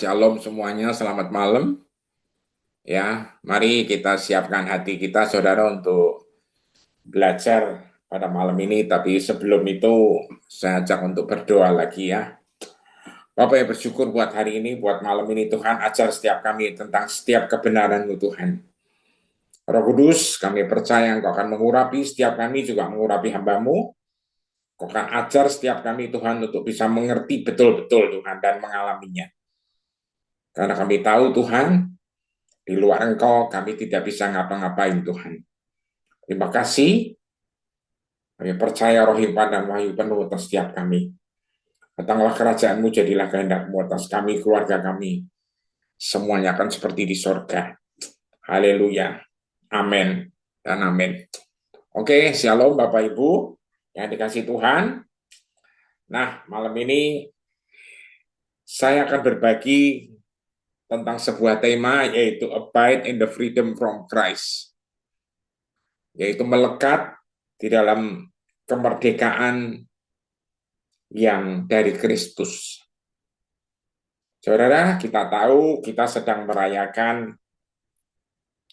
Shalom semuanya, selamat malam. Ya, mari kita siapkan hati kita, saudara, untuk belajar pada malam ini. Tapi sebelum itu, saya ajak untuk berdoa lagi ya. Bapak yang bersyukur buat hari ini, buat malam ini, Tuhan ajar setiap kami tentang setiap kebenaran-Mu, Tuhan. Roh Kudus, kami percaya Engkau akan mengurapi setiap kami, juga mengurapi hamba-Mu. Engkau akan ajar setiap kami, Tuhan, untuk bisa mengerti betul-betul, Tuhan, dan mengalaminya. Karena kami tahu, Tuhan, di luar Engkau, kami tidak bisa ngapa-ngapain, Tuhan. Terima kasih. Kami percaya roh hikmat dan wahyu penuh atas setiap kami. Datanglah kerajaan-Mu, jadilah kehendak-Mu atas kami, keluarga kami. Semuanya akan seperti di sorga. Haleluya. Amin. Dan amin. Oke, shalom Bapak Ibu yang dikasih Tuhan. Nah, malam ini saya akan berbagi tentang sebuah tema, yaitu Abide in the Freedom from Christ. Yaitu melekat di dalam kemerdekaan yang dari Kristus. Saudara, kita tahu kita sedang merayakan,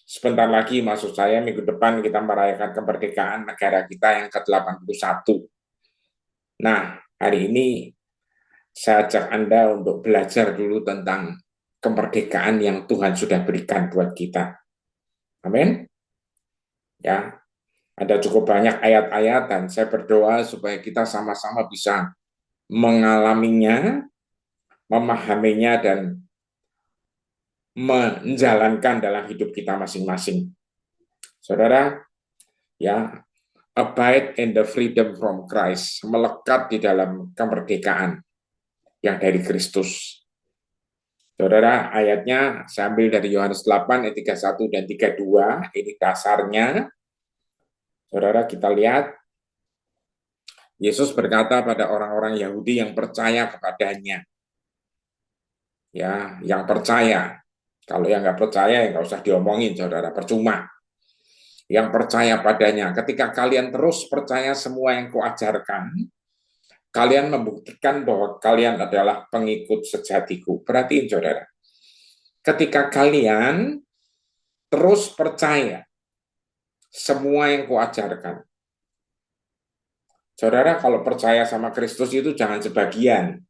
sebentar lagi maksud saya minggu depan kita merayakan kemerdekaan negara kita yang ke-81. Nah, hari ini saya ajak Anda untuk belajar dulu tentang kemerdekaan yang Tuhan sudah berikan buat kita. Amin. Ya, ada cukup banyak ayat-ayat dan saya berdoa supaya kita sama-sama bisa mengalaminya, memahaminya, dan menjalankan dalam hidup kita masing-masing. Saudara, ya, abide in the freedom from Christ, melekat di dalam kemerdekaan yang dari Kristus. Saudara, ayatnya saya ambil dari Yohanes 8 ayat 31 dan 32, ini dasarnya. Saudara, kita lihat Yesus berkata pada orang-orang Yahudi yang percaya kepadanya. Ya, yang percaya. Kalau yang nggak percaya ya nggak usah diomongin, saudara, percuma. Yang percaya padanya, ketika kalian terus percaya semua yang kuajarkan, kalian membuktikan bahwa kalian adalah pengikut sejatiku. Perhatiin, saudara. Ketika kalian terus percaya semua yang kuajarkan. Saudara, kalau percaya sama Kristus itu jangan sebagian,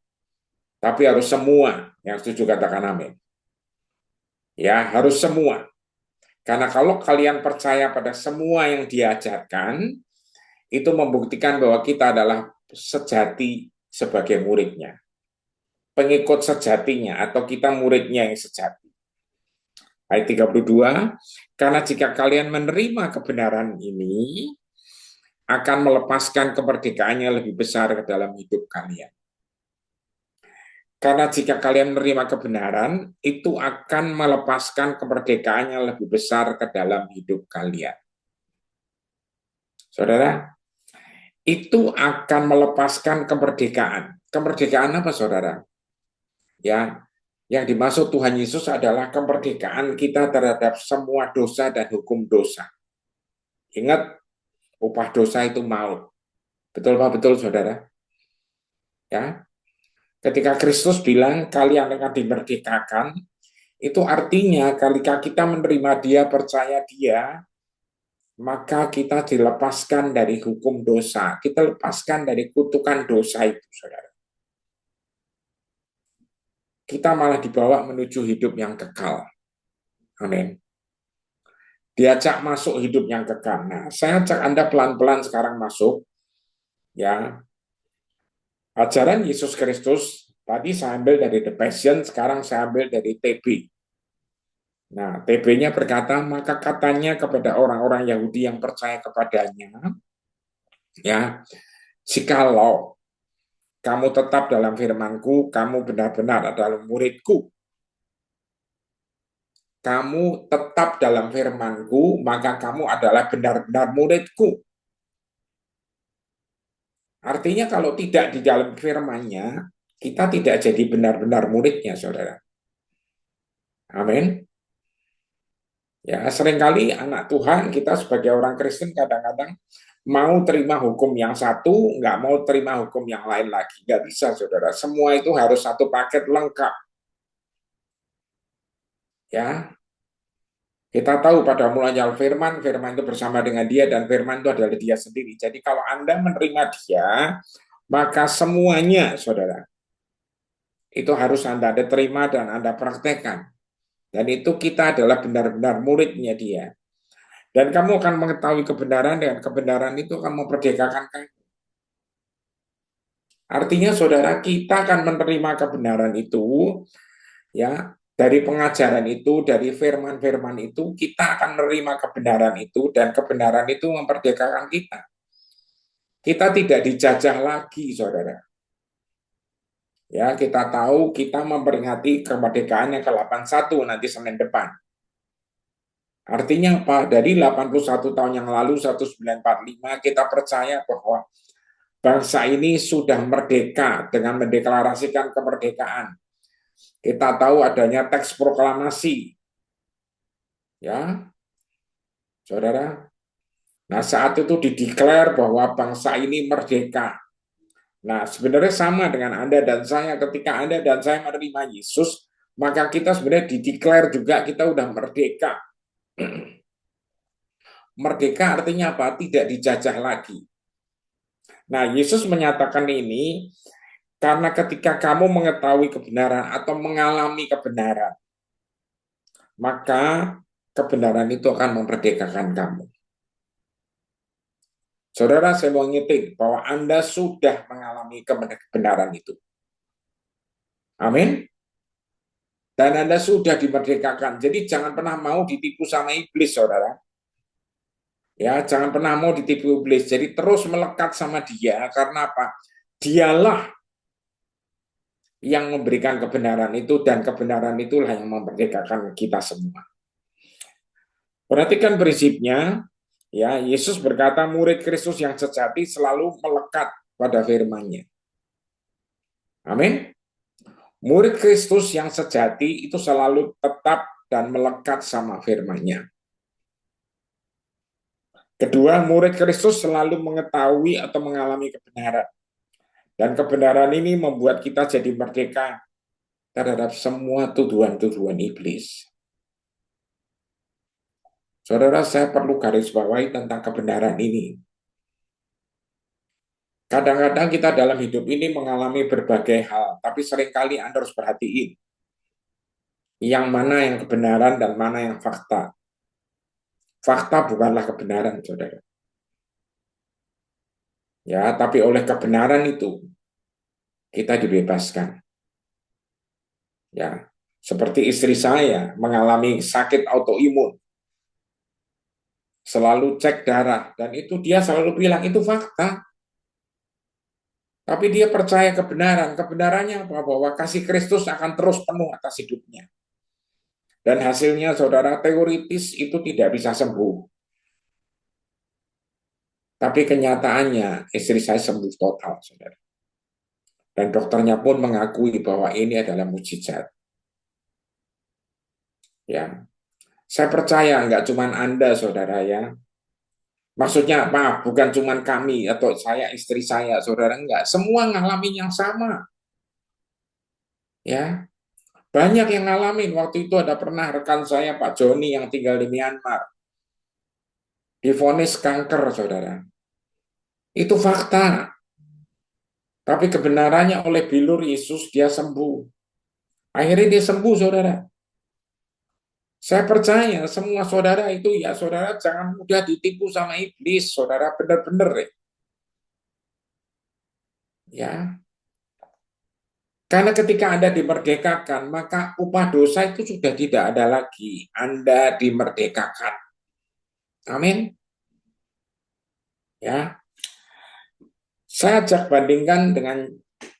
tapi harus semua. Yang setuju katakan amin. Ya, harus semua. Karena kalau kalian percaya pada semua yang diajarkan, itu membuktikan bahwa kita adalah sejati sebagai muridnya. Pengikut sejatinya, atau kita muridnya yang sejati. Ayat 32, karena jika kalian menerima kebenaran ini, akan melepaskan kemerdekaannya lebih besar ke dalam hidup kalian. Karena jika kalian menerima kebenaran, itu akan melepaskan kemerdekaannya lebih besar ke dalam hidup kalian. Saudara, itu akan melepaskan kemerdekaan. Kemerdekaan apa, saudara? Ya, yang dimaksud Tuhan Yesus adalah kemerdekaan kita terhadap semua dosa dan hukum dosa. Ingat, upah dosa itu maut. Betul Pak? Betul, saudara? Ya, ketika Kristus bilang kalian akan dimerdekakan, itu artinya ketika kita menerima Dia, percaya Dia, maka kita dilepaskan dari hukum dosa. Kita lepaskan dari kutukan dosa itu, saudara. Kita malah dibawa menuju hidup yang kekal. Amin. Diajak masuk hidup yang kekal. Nah, saya ajak Anda pelan-pelan sekarang masuk. Ya, ajaran Yesus Kristus, tadi saya ambil dari The Passion, sekarang saya ambil dari TB. Nah, TB-nya berkata, maka katanya kepada orang-orang Yahudi yang percaya kepadanya, ya, jikalau kamu tetap dalam firman-Ku, kamu benar-benar adalah murid-Ku. Kamu tetap dalam firman-Ku, maka kamu adalah benar-benar murid-Ku. Artinya kalau tidak di dalam firman-Nya, kita tidak jadi benar-benar muridnya, saudara. Amin. Ya, seringkali anak Tuhan, kita sebagai orang Kristen kadang-kadang mau terima hukum yang satu, nggak mau terima hukum yang lain lagi. Nggak bisa, saudara. Semua itu harus satu paket lengkap. Ya, kita tahu pada mulanya firman, firman itu bersama dengan dia dan firman itu adalah dia sendiri. Jadi kalau Anda menerima dia, maka semuanya, saudara, itu harus Anda terima dan Anda praktekkan. Dan itu kita adalah benar-benar muridnya dia. Dan kamu akan mengetahui kebenaran dan kebenaran itu akan memperdekakan kamu. Artinya saudara, kita akan menerima kebenaran itu ya dari pengajaran itu, dari firman-firman itu, kita akan menerima kebenaran itu dan kebenaran itu memperdekakan kita. Kita tidak dijajah lagi, saudara. Ya, kita tahu kita memperingati kemerdekaan yang ke-81 nanti Senin depan. Artinya apa? Dari 81 tahun yang lalu, 1945, kita percaya bahwa bangsa ini sudah merdeka dengan mendeklarasikan kemerdekaan. Kita tahu adanya teks proklamasi, ya, saudara. Nah, saat itu dideklar bahwa bangsa ini merdeka. Nah, sebenarnya sama dengan Anda dan saya. Ketika Anda dan saya menerima Yesus, maka kita sebenarnya dideklar juga kita udah merdeka. Merdeka artinya apa? Tidak dijajah lagi. Nah, Yesus menyatakan ini karena ketika kamu mengetahui kebenaran atau mengalami kebenaran, maka kebenaran itu akan memerdekakan kamu. Saudara, saya mau ngiting bahwa Anda sudah mengalami kebenaran itu. Amin. Dan Anda sudah dimerdekakan. Jadi jangan pernah mau ditipu sama iblis, saudara. Ya, jangan pernah mau ditipu iblis. Jadi terus melekat sama dia karena apa? Dialah yang memberikan kebenaran itu dan kebenaran itulah yang memerdekakan kita semua. Perhatikan prinsipnya, ya, Yesus berkata murid Kristus yang sejati selalu melekat pada firman-Nya. Amin. Murid Kristus yang sejati itu selalu tetap dan melekat sama firman-Nya. Kedua, murid Kristus selalu mengetahui atau mengalami kebenaran. Dan kebenaran ini membuat kita jadi merdeka terhadap semua tuduhan-tuduhan iblis. Saudara, saya perlu garis bawahi tentang kebenaran ini. Kadang-kadang kita dalam hidup ini mengalami berbagai hal, tapi seringkali Anda harus perhatiin yang mana yang kebenaran dan mana yang fakta. Fakta bukanlah kebenaran, saudara. Ya, tapi oleh kebenaran itu kita dibebaskan. Ya, seperti istri saya mengalami sakit autoimun, selalu cek darah, dan itu dia selalu bilang itu fakta. Tapi dia percaya kebenaran. Kebenarannya apa? Bahwa kasih Kristus akan terus penuh atas hidupnya. Dan hasilnya, saudara, teoritis itu tidak bisa sembuh. Tapi kenyataannya, istri saya sembuh total, saudara. Dan dokternya pun mengakui bahwa ini adalah mukjizat. Ya, saya percaya nggak cuma Anda, saudara, ya. Maksudnya apa? Bukan cuma kami atau saya, istri saya, saudara, enggak. Semua ngalamin yang sama. Ya, banyak yang ngalamin. Waktu itu ada pernah rekan saya, Pak Joni, yang tinggal di Myanmar. Divonis kanker, saudara. Itu fakta. Tapi kebenarannya oleh bilur Yesus, dia sembuh. Akhirnya dia sembuh, saudara. Saya percaya semua saudara itu, ya saudara jangan mudah ditipu sama iblis, saudara benar-benar ya. Karena ketika Anda dimerdekakan, maka upah dosa itu sudah tidak ada lagi. Anda dimerdekakan. Amin. Ya. Saya ajak bandingkan dengan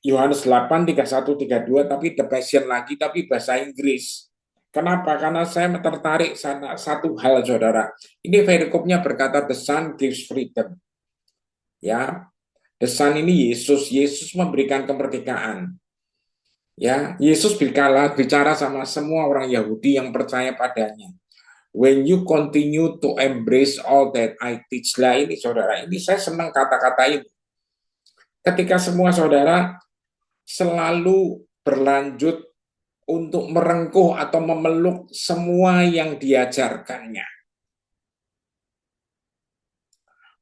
Yohanes 8, 31, 32, tapi The Passion lagi, tapi bahasa Inggris. Kenapa? Karena saya tertarik sana satu hal, saudara. Ini perikopnya berkata, the Son gives freedom. Ya, the Son ini Yesus. Yesus memberikan kemerdekaan. Ya, Yesus bicara sama semua orang Yahudi yang percaya padanya. When you continue to embrace all that I teach. Lah ini, saudara, ini saya senang kata-kata ini. Ketika semua saudara selalu berlanjut untuk merengkuh atau memeluk semua yang diajarkannya.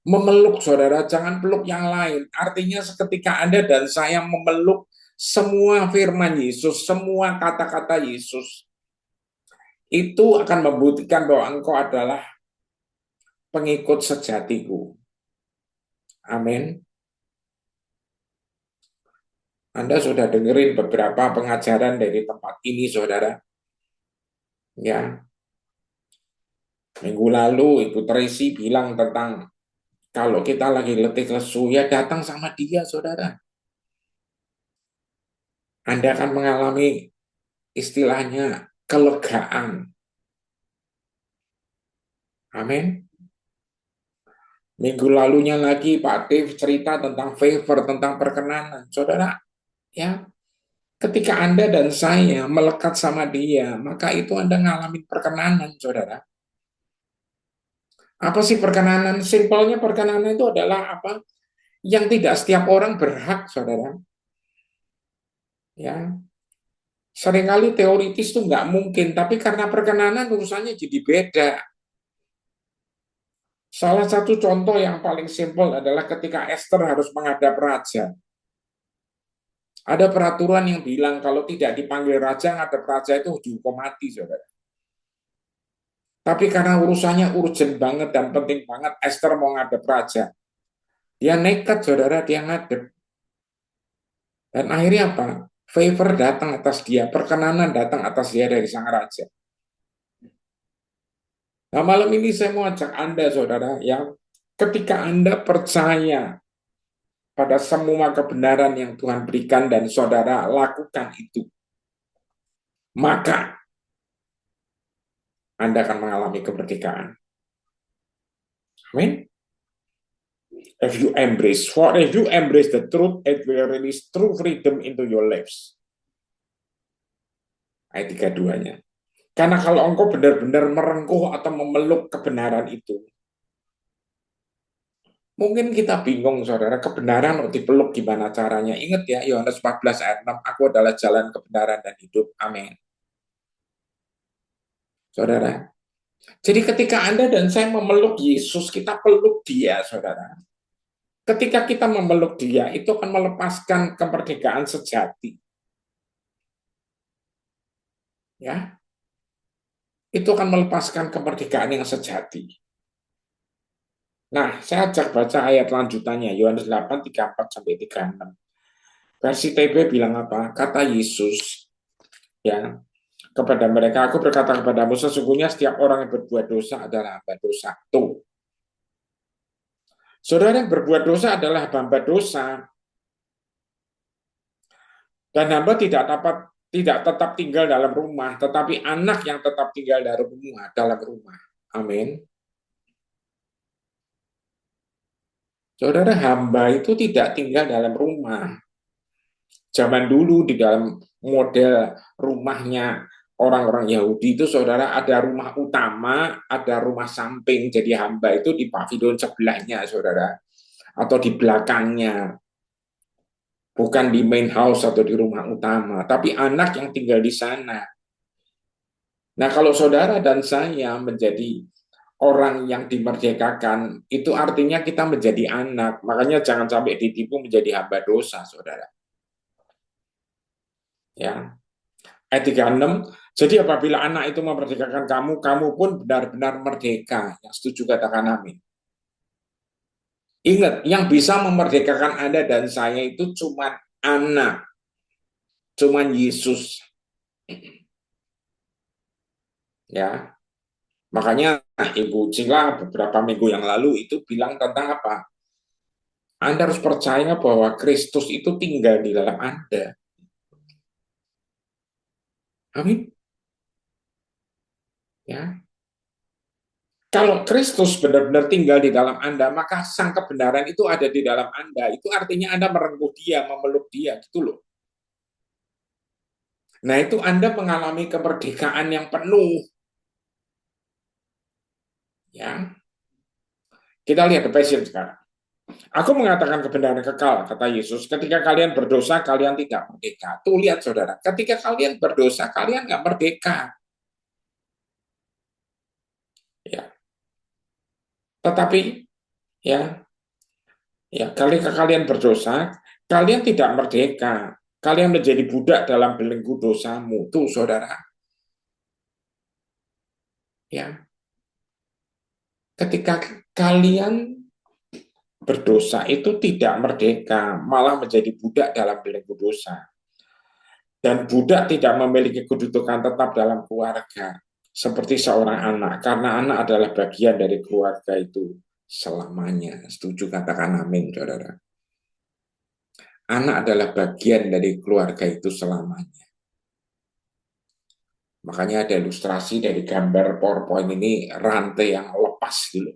Memeluk, saudara, jangan peluk yang lain. Artinya seketika Anda dan saya memeluk semua firman Yesus, semua kata-kata Yesus, itu akan membuktikan bahwa engkau adalah pengikut sejatiku. Amin. Anda sudah dengerin beberapa pengajaran dari tempat ini, saudara. Ya, minggu lalu Ibu Tracy bilang tentang kalau kita lagi letih lesu, ya datang sama dia, saudara. Anda akan mengalami istilahnya kelegaan. Amin. Minggu lalunya lagi Pak Dev cerita tentang favor, tentang perkenanan. Saudara, ya, ketika Anda dan saya melekat sama dia, maka itu Anda ngalamin perkenanan, saudara. Apa sih perkenanan? Simpelnya perkenanan itu adalah apa? Yang tidak setiap orang berhak, saudara. Ya, seringkali teoritis itu nggak mungkin, tapi karena perkenanan urusannya jadi beda. Salah satu contoh yang paling simpel adalah ketika Esther harus menghadap raja. Ada peraturan yang bilang kalau tidak dipanggil raja, ngadep raja itu dihukum mati, saudara. Tapi karena urusannya urgent banget dan penting banget, Esther mau ngadep raja. Dia nekat, saudara, dia ngadep. Dan akhirnya apa? Favor datang atas dia, perkenanan datang atas dia dari sang raja. Nah, malam ini saya mau ajak Anda, saudara, yang ketika Anda percaya pada semua kebenaran yang Tuhan berikan dan saudara lakukan itu, maka Anda akan mengalami kemerdekaan. Amin. If you embrace the truth, it will release true freedom into your lives. Ayat 32-nya. Karena kalau engkau benar-benar merengkuh atau memeluk kebenaran itu, mungkin kita bingung, saudara, kebenaran untuk dipeluk gimana caranya. Ingat ya, Yohanes 14 ayat 6, aku adalah jalan kebenaran dan hidup. Amin. Saudara, jadi ketika Anda dan saya memeluk Yesus, kita peluk dia, saudara. Ketika kita memeluk dia, itu akan melepaskan kemerdekaan sejati. Ya, itu akan melepaskan kemerdekaan yang sejati. Nah, saya ajak baca ayat lanjutannya, Yohanes 8, 34-36. Versi TB bilang apa? Kata Yesus, ya, kepada mereka, aku berkata kepadamu, sesungguhnya setiap orang yang berbuat dosa adalah hamba dosa. Tuh. Saudara, yang berbuat dosa adalah hamba dosa. Dan hamba tidak tetap tinggal dalam rumah, tetapi anak yang tetap tinggal dalam rumah. Amin. Saudara, hamba itu tidak tinggal dalam rumah. Zaman dulu di dalam model rumahnya orang-orang Yahudi itu, saudara, ada rumah utama, ada rumah samping. Jadi hamba itu di pavilion sebelahnya, saudara, atau di belakangnya. Bukan di main house atau di rumah utama, tapi anak yang tinggal di sana. Nah, kalau saudara dan saya menjadi orang yang dimerdekakan, itu artinya kita menjadi anak. Makanya jangan sampai ditipu menjadi hamba dosa, saudara. Ya. Ayat 36, jadi apabila anak itu memerdekakan kamu, kamu pun benar-benar merdeka. Yang setuju katakan amin. Ingat, yang bisa memerdekakan Anda dan saya itu cuma anak. Cuma Yesus. Ya. Makanya Ibu Cila beberapa minggu yang lalu itu bilang tentang apa? Anda harus percaya bahwa Kristus itu tinggal di dalam Anda. Amin. Ya. Kalau Kristus benar-benar tinggal di dalam Anda, maka sang kebenaran itu ada di dalam Anda. Itu artinya Anda merengkuh dia, memeluk dia, gitu loh. Nah, itu Anda mengalami kemerdekaan yang penuh. Ya. Kita lihat The Passion sekarang. Aku mengatakan kebenaran kekal, kata Yesus. Ketika kalian berdosa, kalian tidak merdeka. Tuh lihat saudara, ketika kalian berdosa, kalian nggak merdeka. Ya, tetapi ya, ketika kalian berdosa, kalian tidak merdeka. Kalian menjadi budak dalam belenggu dosamu. Tuh saudara, ya, ketika kalian berdosa itu tidak merdeka, malah menjadi budak dalam belenggu dosa. Dan budak tidak memiliki kedudukan tetap dalam keluarga, seperti seorang anak, karena anak adalah bagian dari keluarga itu selamanya. Setuju, katakan amin, saudara. Anak adalah bagian dari keluarga itu selamanya. Makanya ada ilustrasi dari gambar PowerPoint ini, rantai yang lepas gitu.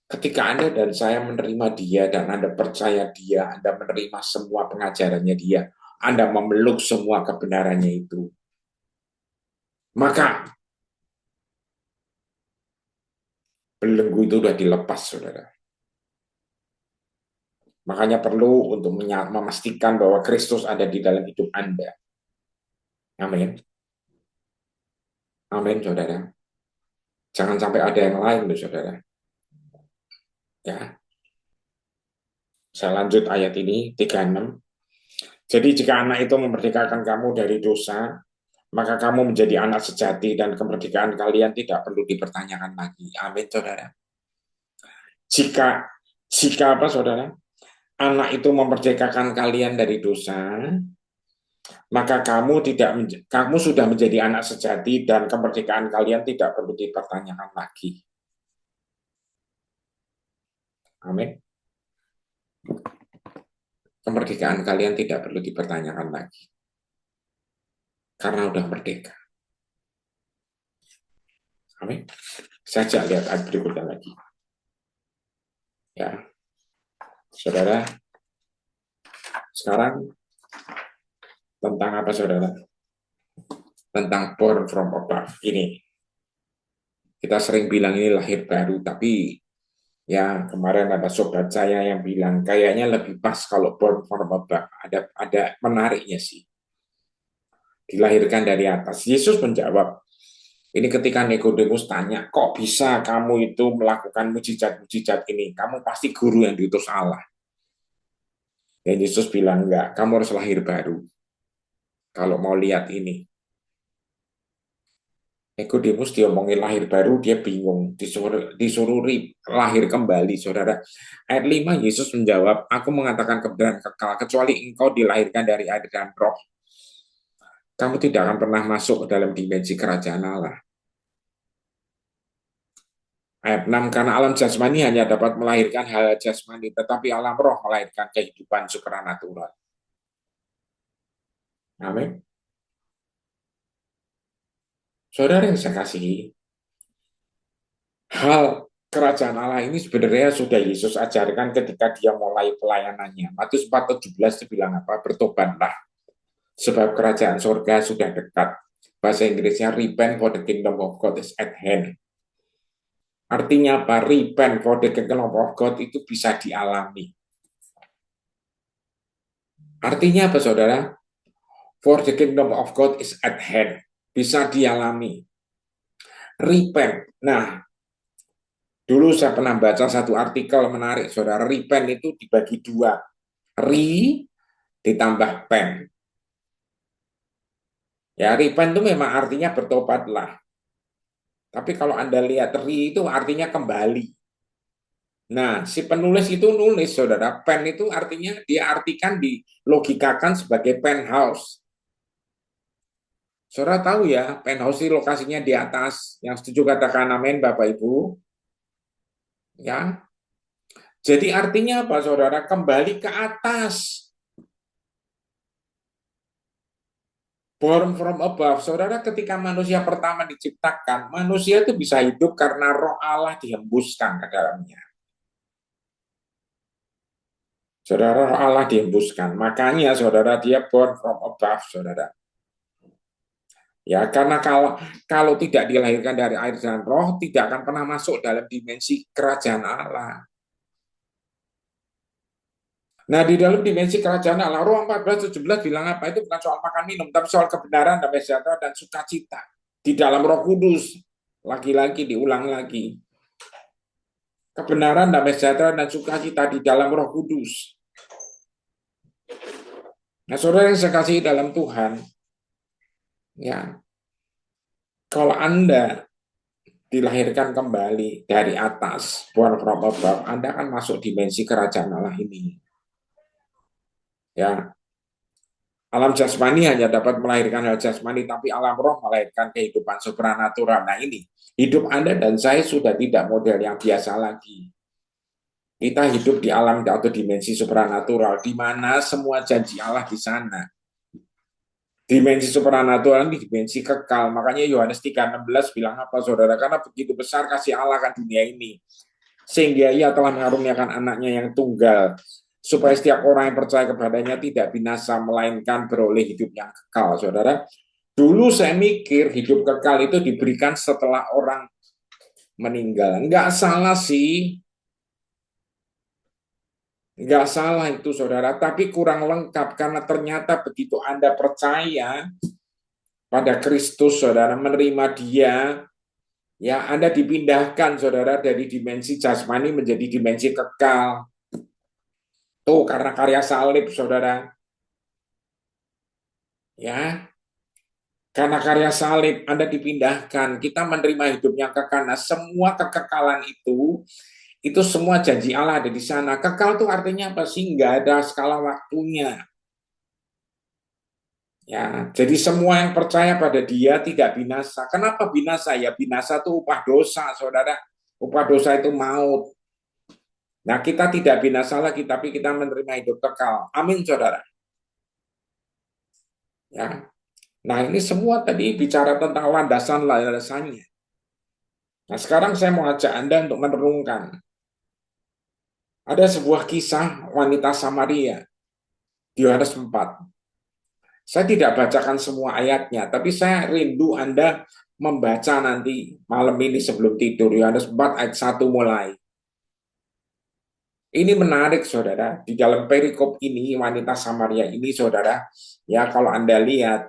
Ketika Anda dan saya menerima dia dan Anda percaya dia, Anda menerima semua pengajarannya dia, Anda memeluk semua kebenarannya itu, maka belenggu itu sudah dilepas, saudara. Makanya perlu untuk memastikan bahwa Kristus ada di dalam hidup Anda. Amin. Amin, saudara. Jangan sampai ada yang lain, loh, saudara. Ya, saya lanjut ayat ini, 36. Jadi jika anak itu memerdekakan kamu dari dosa, maka kamu menjadi anak sejati dan kemerdekaan kalian tidak perlu dipertanyakan lagi. Amin, saudara. Jika jika apa, saudara? Anak itu memerdekakan kalian dari dosa, maka kamu sudah menjadi anak sejati dan kemerdekaan kalian tidak perlu dipertanyakan lagi. Amin. Kemerdekaan kalian tidak perlu dipertanyakan lagi karena udah merdeka. Amin. Saja lihat ayat berikutnya lagi. Ya, saudara. Sekarang tentang apa, saudara? Tentang born from above ini. Kita sering bilang ini lahir baru, tapi ya kemarin ada sobat saya yang bilang kayaknya lebih pas kalau born from above. Ada menariknya sih. Dilahirkan dari atas. Yesus menjawab, ini ketika Nikodemus tanya, kok bisa kamu itu melakukan mujizat-mujizat ini? Kamu pasti guru yang diutus Allah. Dan Yesus bilang, enggak, kamu harus lahir baru. Kalau mau lihat ini. Nikodemus diomongin lahir baru, dia bingung. Disuruh lahir kembali, saudara. Ayat 5, Yesus menjawab, aku mengatakan kebenaran kekal, kecuali engkau dilahirkan dari air dan roh. Kamu tidak akan pernah masuk ke dalam dimensi kerajaan Allah. Ayat 6, karena alam jasmani hanya dapat melahirkan hal jasmani, tetapi alam roh melahirkan kehidupan supranatural. Amin. Saudara yang saya kasihi, hal kerajaan Allah ini sebenarnya sudah Yesus ajarkan ketika dia mulai pelayanannya. Matius 4:17 dibilang apa? Bertobatlah, sebab kerajaan surga sudah dekat. Bahasa Inggrisnya, repent for the kingdom of God is at hand. Artinya apa? Repent for the kingdom of God itu bisa dialami. Artinya apa, saudara? For the kingdom of God is at hand. Bisa dialami. Repent. Nah, dulu saya pernah baca satu artikel menarik, saudara. Repent itu dibagi dua. Re ditambah pen. Ya, repent itu memang artinya bertobatlah. Tapi kalau Anda lihat re itu artinya kembali. Nah, si penulis itu nulis, saudara. Pen itu artinya dia artikan dilogikakan sebagai penthouse. Saudara tahu ya, penthouse itu lokasinya di atas. Yang setuju katakan amin, Bapak Ibu. Ya, jadi artinya apa, saudara? Kembali ke atas. Born from above. Saudara, ketika manusia pertama diciptakan, manusia itu bisa hidup karena roh Allah dihembuskan ke dalamnya. Saudara, roh Allah dihembuskan. Makanya, saudara, dia born from above, saudara. Ya, karena kalau tidak dilahirkan dari air dan roh, tidak akan pernah masuk dalam dimensi kerajaan Allah. Nah, di dalam dimensi kerajaan Allah, Roma 14:17 bilang apa? Itu bukan soal makan minum, tapi soal kebenaran, damai sejahtera, dan sukacita. Di dalam Roh Kudus, lagi-lagi diulang lagi. Kebenaran, damai sejahtera, dan sukacita di dalam Roh Kudus. Nah, saudara yang saya kasih dalam Tuhan, ya, kalau Anda dilahirkan kembali dari atas, born from above, Anda akan masuk dimensi kerajaan Allah ini. Ya, alam jasmani hanya dapat melahirkan hal jasmani, tapi alam roh melahirkan kehidupan supranatural. Nah ini, hidup Anda dan saya sudah tidak model yang biasa lagi. Kita hidup di alam atau dimensi supranatural, di mana semua janji Allah di sana. Dimensi supranatural ini dimensi kekal. Makanya Yohanes 3:16 bilang apa, saudara? Karena begitu besar kasih Allah akan dunia ini, sehingga ia telah mengaruniakan anaknya yang tunggal, supaya setiap orang yang percaya kepadanya tidak binasa, melainkan beroleh hidup yang kekal, saudara. Dulu saya mikir hidup kekal itu diberikan setelah orang meninggal. Nggak salah sih, nggak salah itu saudara, tapi kurang lengkap karena ternyata begitu Anda percaya pada Kristus, saudara, menerima Dia, ya Anda dipindahkan, saudara, dari dimensi jasmani menjadi dimensi kekal. Tuh karena karya salib, saudara, ya. Karena karya salib Anda dipindahkan, kita menerima hidupnya kekal. Nah, semua kekekalan itu semua janji Allah ada di sana. Kekal itu artinya apa sih? Nggak ada skala waktunya. Ya, jadi semua yang percaya pada Dia tidak binasa. Kenapa binasa? Ya binasa itu upah dosa, saudara. Upah dosa itu maut. Nah, kita tidak binasa lagi, tapi kita menerima hidup kekal. Amin, saudara. Ya. Nah, ini semua tadi bicara tentang landasan-landasannya. Nah, sekarang saya mau ajak Anda untuk merenungkan. Ada sebuah kisah wanita Samaria di Yohanes 4. Saya tidak bacakan semua ayatnya, tapi saya rindu Anda membaca nanti malam ini sebelum tidur. Yohanes 4 ayat 1 mulai. Ini menarik, saudara. Di dalam perikop ini, wanita Samaria ini, saudara, ya kalau Anda lihat,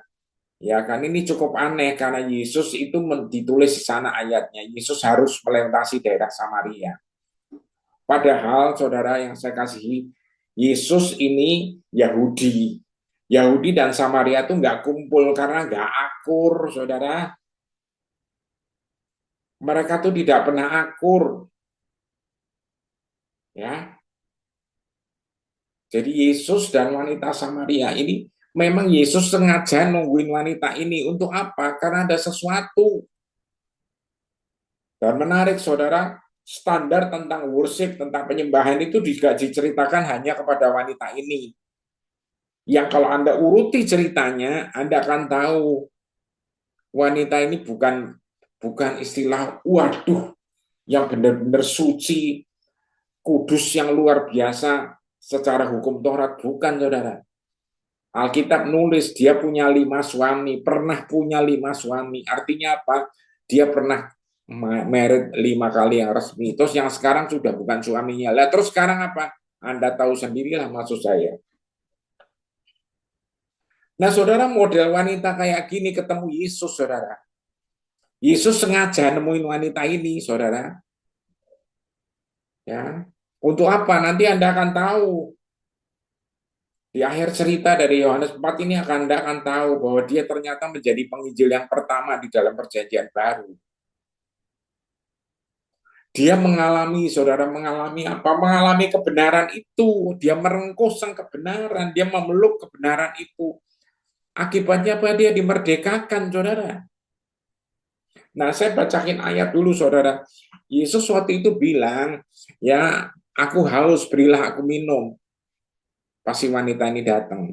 ya kan ini cukup aneh karena Yesus itu ditulis di sana ayatnya. Yesus harus melintasi daerah Samaria. Padahal, saudara yang saya kasihi, Yesus ini Yahudi. Yahudi dan Samaria itu nggak kumpul karena nggak akur, saudara. Mereka tuh tidak pernah akur, ya. Jadi Yesus dan wanita Samaria ini memang Yesus sengaja nungguin wanita ini untuk apa? Karena ada sesuatu. Dan menarik, saudara, standar tentang worship, tentang penyembahan itu juga diceritakan hanya kepada wanita ini. Yang kalau Anda uruti ceritanya, Anda akan tahu wanita ini bukan istilah waduh yang benar-benar suci, kudus yang luar biasa secara hukum Taurat, bukan, saudara. Alkitab nulis dia punya 5 suami, pernah punya 5 suami. Artinya apa? Dia pernah married 5 kali yang resmi. Terus yang sekarang sudah bukan suaminya. Lah terus sekarang apa? Anda tahu sendirilah maksud saya. Nah, saudara, model wanita kayak gini ketemu Yesus, saudara. Yesus sengaja nemuin wanita ini, saudara. Ya, untuk apa? Nanti Anda akan tahu. Di akhir cerita dari Yohanes 4 ini Anda akan tahu bahwa dia ternyata menjadi penginjil yang pertama di dalam perjanjian baru. Dia mengalami, saudara, mengalami apa? Mengalami kebenaran itu. Dia merengkuh kebenaran, dia memeluk kebenaran itu. Akibatnya apa? Dia dimerdekakan, saudara. Nah, saya bacain ayat dulu, saudara. Yesus waktu itu bilang, ya, aku haus, berilah aku minum. Pasti wanita ini datang.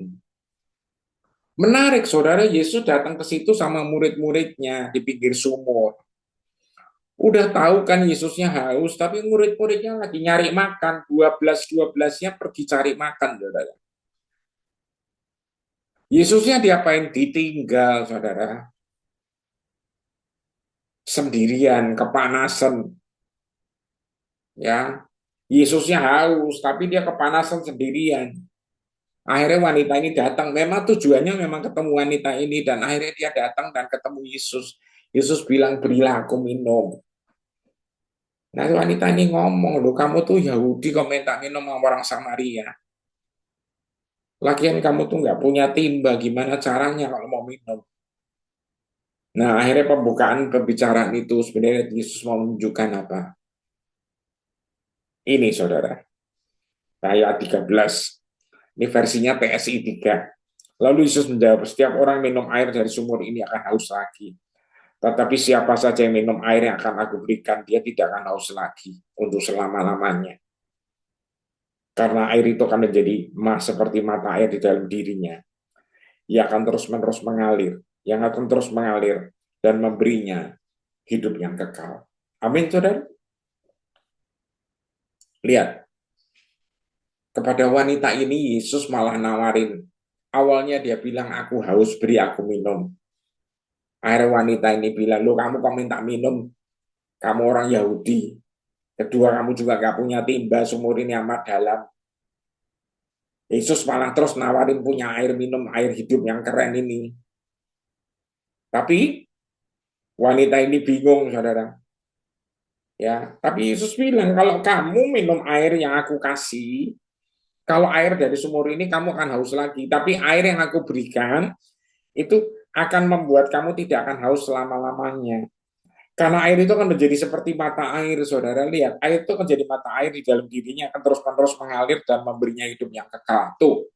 Menarik, saudara, Yesus datang ke situ sama murid-muridnya di pinggir sumur. Udah tahu kan Yesusnya haus, tapi murid-muridnya lagi nyari makan. 12-12-nya pergi cari makan, saudara. Yesusnya diapain? Ditinggal, saudara. Sendirian, kepanasan. Ya, Yesusnya haus, tapi dia kepanasan sendirian. Akhirnya wanita ini datang. Memang tujuannya memang ketemu wanita ini. Dan akhirnya dia datang dan ketemu Yesus. Yesus bilang, berilah aku minum. Nah wanita ini ngomong, loh kamu tuh Yahudi kok minta minum sama orang Samaria. Lagian kamu tuh nggak punya timba, gimana caranya kalau mau minum? Nah akhirnya pembukaan pembicaraan itu sebenarnya Yesus mau menunjukkan apa? Ini saudara, ayat 13. Ini versinya PSI 3. Lalu Yesus menjawab, setiap orang minum air dari sumur ini akan haus lagi. Tetapi siapa saja yang minum air yang akan aku berikan, dia tidak akan haus lagi untuk selama-lamanya. Karena air itu akan menjadi seperti mata air di dalam dirinya. Ia akan terus-menerus mengalir, yang akan terus mengalir dan memberinya hidup yang kekal. Amin, saudara. Lihat, kepada wanita ini Yesus malah nawarin. Awalnya dia bilang, aku haus, beri aku minum. Akhirnya wanita ini bilang, lo kamu kok minta minum? Kamu orang Yahudi. Kedua, kamu juga gak punya timba, sumur ini amat dalam. Yesus malah terus nawarin punya air minum, air hidup yang keren ini. Tapi wanita ini bingung, saudara. Ya, tapi Yesus bilang, kalau kamu minum air yang aku kasih, kalau air dari sumur ini kamu akan haus lagi. Tapi air yang aku berikan itu akan membuat kamu tidak akan haus selama-lamanya. Karena air itu akan menjadi seperti mata air, saudara. Lihat, air itu akan jadi mata air di dalam dirinya, akan terus-menerus mengalir dan memberinya hidup yang kekal. Tuh.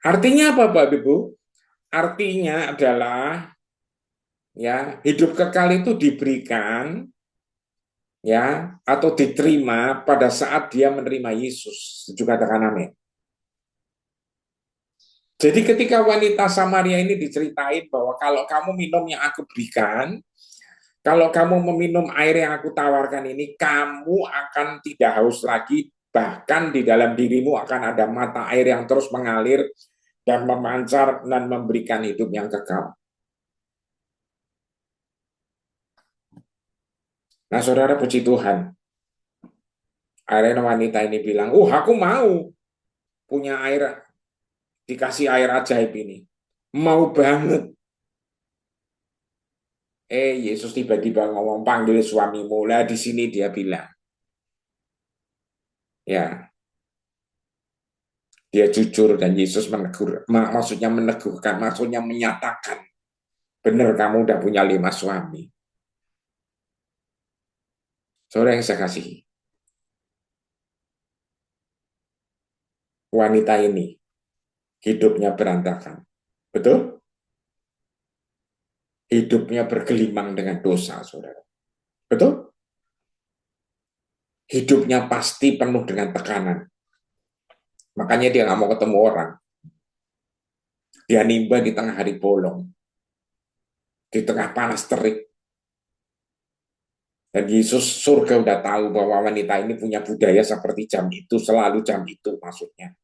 Artinya apa, Bapak Ibu? Artinya adalah ya hidup kekal itu diberikan ya atau diterima pada saat dia menerima Yesus. Juga katakan amin. Jadi ketika wanita Samaria ini diceritain bahwa kalau kamu minum yang aku berikan, kalau kamu meminum air yang aku tawarkan ini, kamu akan tidak haus lagi, bahkan di dalam dirimu akan ada mata air yang terus mengalir dan memancar dan memberikan hidup yang kekal. Nah, saudara puji Tuhan, akhirnya wanita ini bilang, aku mau punya air, dikasih air ajaib ini. Mau banget. Yesus tiba-tiba ngomong, panggil suamimu. Lah di sini dia bilang, ya, dia jujur dan Yesus menegur, maksudnya meneguhkan, maksudnya menyatakan, benar kamu udah punya 5 suami. Saudara yang saya kasihi, wanita ini hidupnya berantakan. Betul? Hidupnya bergelimang dengan dosa, saudara. Betul? Hidupnya pasti penuh dengan tekanan. Makanya dia nggak mau ketemu orang. Dia nimba di tengah hari bolong. Di tengah panas terik. Dan Yesus surga udah tahu bahwa wanita ini punya budaya seperti jam itu, selalu jam itu maksudnya.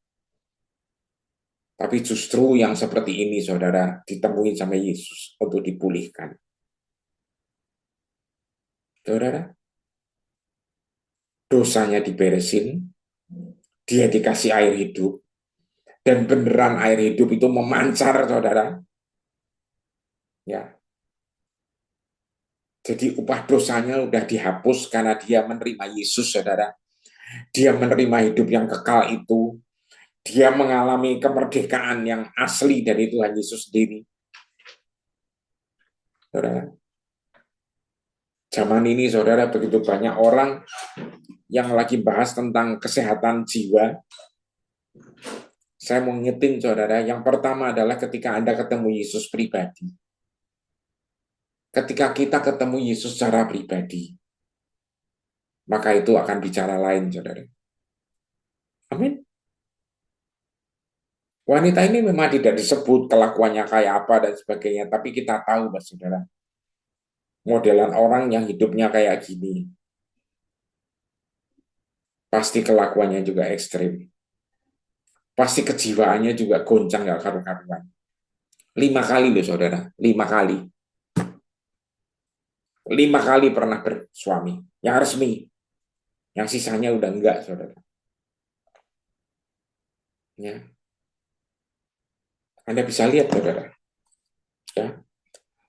Tapi justru yang seperti ini, saudara, ditemuin sama Yesus untuk dipulihkan. Saudara, dosanya diberesin, dia dikasih air hidup, dan beneran air hidup itu memancar, saudara. Ya, jadi upah dosanya udah dihapus karena dia menerima Yesus, saudara. Dia menerima hidup yang kekal itu. Dia mengalami kemerdekaan yang asli dari Tuhan Yesus sendiri. Saudara, zaman ini, saudara, begitu banyak orang yang lagi bahas tentang kesehatan jiwa. Saya mau ngingetin, saudara, yang pertama adalah ketika Anda ketemu Yesus pribadi. Ketika kita ketemu Yesus secara pribadi, maka itu akan bicara lain, saudara. Amin. Wanita ini memang tidak disebut kelakuannya kayak apa dan sebagainya, tapi kita tahu, Mas Saudara, modelan orang yang hidupnya kayak gini, pasti kelakuannya juga ekstrim. Pasti kejiwaannya juga goncang gak karu-karuan. 5 kali loh, saudara. 5 kali. 5 kali pernah bersuami. Yang resmi. Yang sisanya udah enggak, saudara. Ya, Anda bisa lihat, saudara. Ya,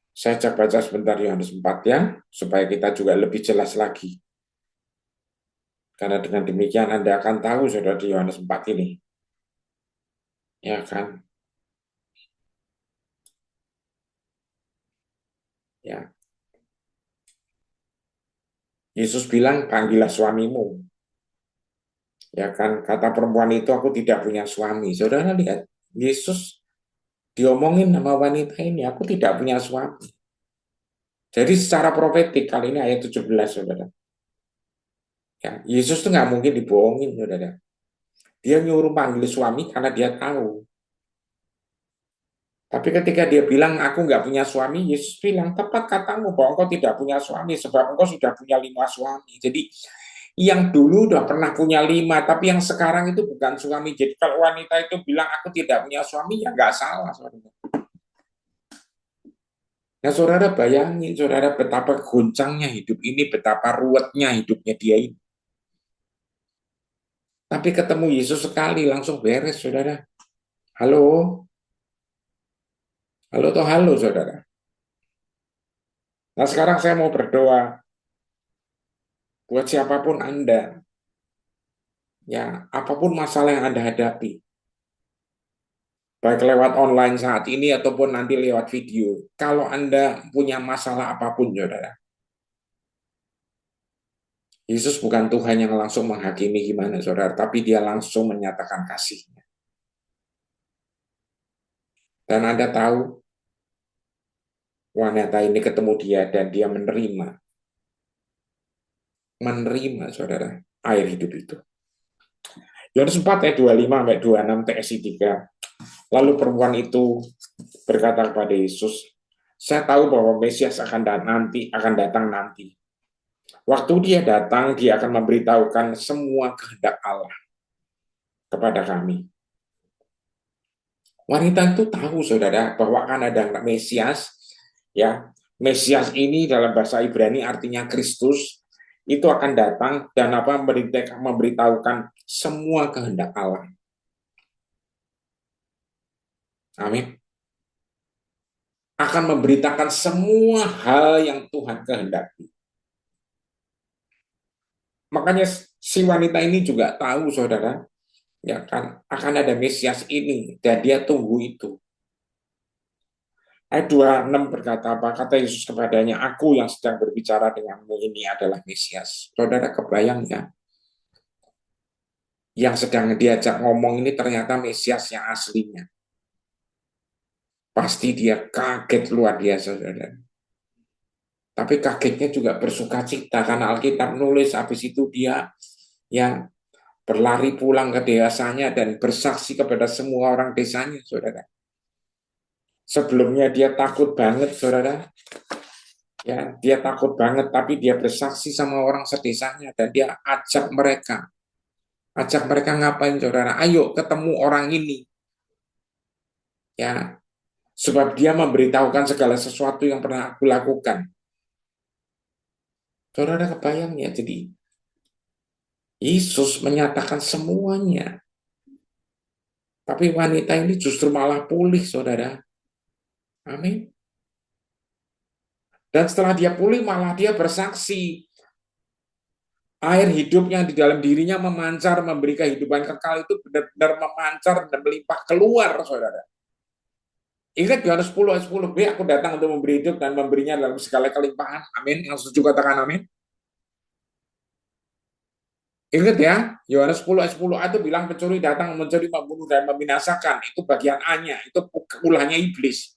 saya cek baca sebentar Yohanes 4 ya, supaya kita juga lebih jelas lagi. Karena dengan demikian Anda akan tahu, saudara, di Yohanes 4 ini. Ya kan? Ya. Yesus bilang, panggillah suamimu. Ya kan, kata perempuan itu, aku tidak punya suami. Saudara lihat, Yesus diomongin sama wanita ini, aku tidak punya suami. Jadi secara profetik, kali ini ayat 17, saudara. Ya, Yesus tuh nggak mungkin dibohongin, saudara. Dia nyuruh panggil suami karena dia tahu. Tapi ketika dia bilang, aku nggak punya suami, Yesus bilang, tepat katamu bahwa engkau tidak punya suami, sebab engkau sudah punya 5 suami. Jadi yang dulu udah pernah punya 5, tapi yang sekarang itu bukan suami. Jadi kalau wanita itu bilang aku tidak punya suami, ya nggak salah, saudara. Nah, saudara bayangin, saudara, betapa goncangnya hidup ini, betapa ruwetnya hidupnya dia ini. Tapi ketemu Yesus sekali, langsung beres, saudara. Halo, halo toh halo, saudara. Nah, sekarang saya mau berdoa buat siapapun Anda, ya, apapun masalah yang Anda hadapi, baik lewat online saat ini ataupun nanti lewat video. Kalau Anda punya masalah apapun, saudara, Yesus bukan Tuhan yang langsung menghakimi gimana, saudara, tapi dia langsung menyatakan kasihnya. Dan Anda tahu, wanita ini ketemu dia dan dia menerima, saudara, air hidup itu. Yohanes 4 ayat 25 sampai 26 TSI 3. Lalu perempuan itu berkata kepada Yesus, saya tahu bahwa Mesias akan datang nanti. Waktu dia datang, dia akan memberitahukan semua kehendak Allah kepada kami. Wanita itu tahu, saudara, bahwa akan ada Mesias. Ya, Mesias ini dalam bahasa Ibrani artinya Kristus, itu akan datang dan memberitahukan semua kehendak Allah. Amin. Akan memberitakan semua hal yang Tuhan kehendaki. Makanya si wanita ini juga tahu, saudara, ya kan, akan ada Mesias ini dan dia tunggu itu. Ayat 26 berkata apa? Kata Yesus kepadanya, aku yang sedang berbicara denganmu ini adalah Mesias. Saudara kebayang ya, yang sedang diajak ngomong ini ternyata Mesias yang aslinya. Pasti dia kaget luar biasa, saudara. Tapi kagetnya juga bersuka cita karena Alkitab nulis habis itu dia yang berlari pulang ke desanya dan bersaksi kepada semua orang desanya, saudara. Sebelumnya dia takut banget, saudara. Ya, dia takut banget, tapi dia bersaksi sama orang sedesanya dan dia ajak mereka. Ajak mereka ngapain, saudara? Ayo ketemu orang ini. Ya, sebab dia memberitahukan segala sesuatu yang pernah aku lakukan. Saudara kebayang ya, jadi Yesus menyatakan semuanya. Tapi wanita ini justru malah pulih, saudara. Amin. Dan setelah dia pulih, malah dia bersaksi. Air hidup yang di dalam dirinya memancar, memberi kehidupan kekal itu benar-benar memancar dan melimpah keluar, saudara. Ingat Yohanes 10 ayat 10b, aku datang untuk memberi hidup dan memberinya dalam segala kelimpahan. Amin. Yang setuju katakan amin. Ingat ya, Yohanes 10 ayat 10a itu bilang pencuri datang mencuri, membunuh, dan membinasakan. Itu bagian A-nya, itu ulahnya iblis.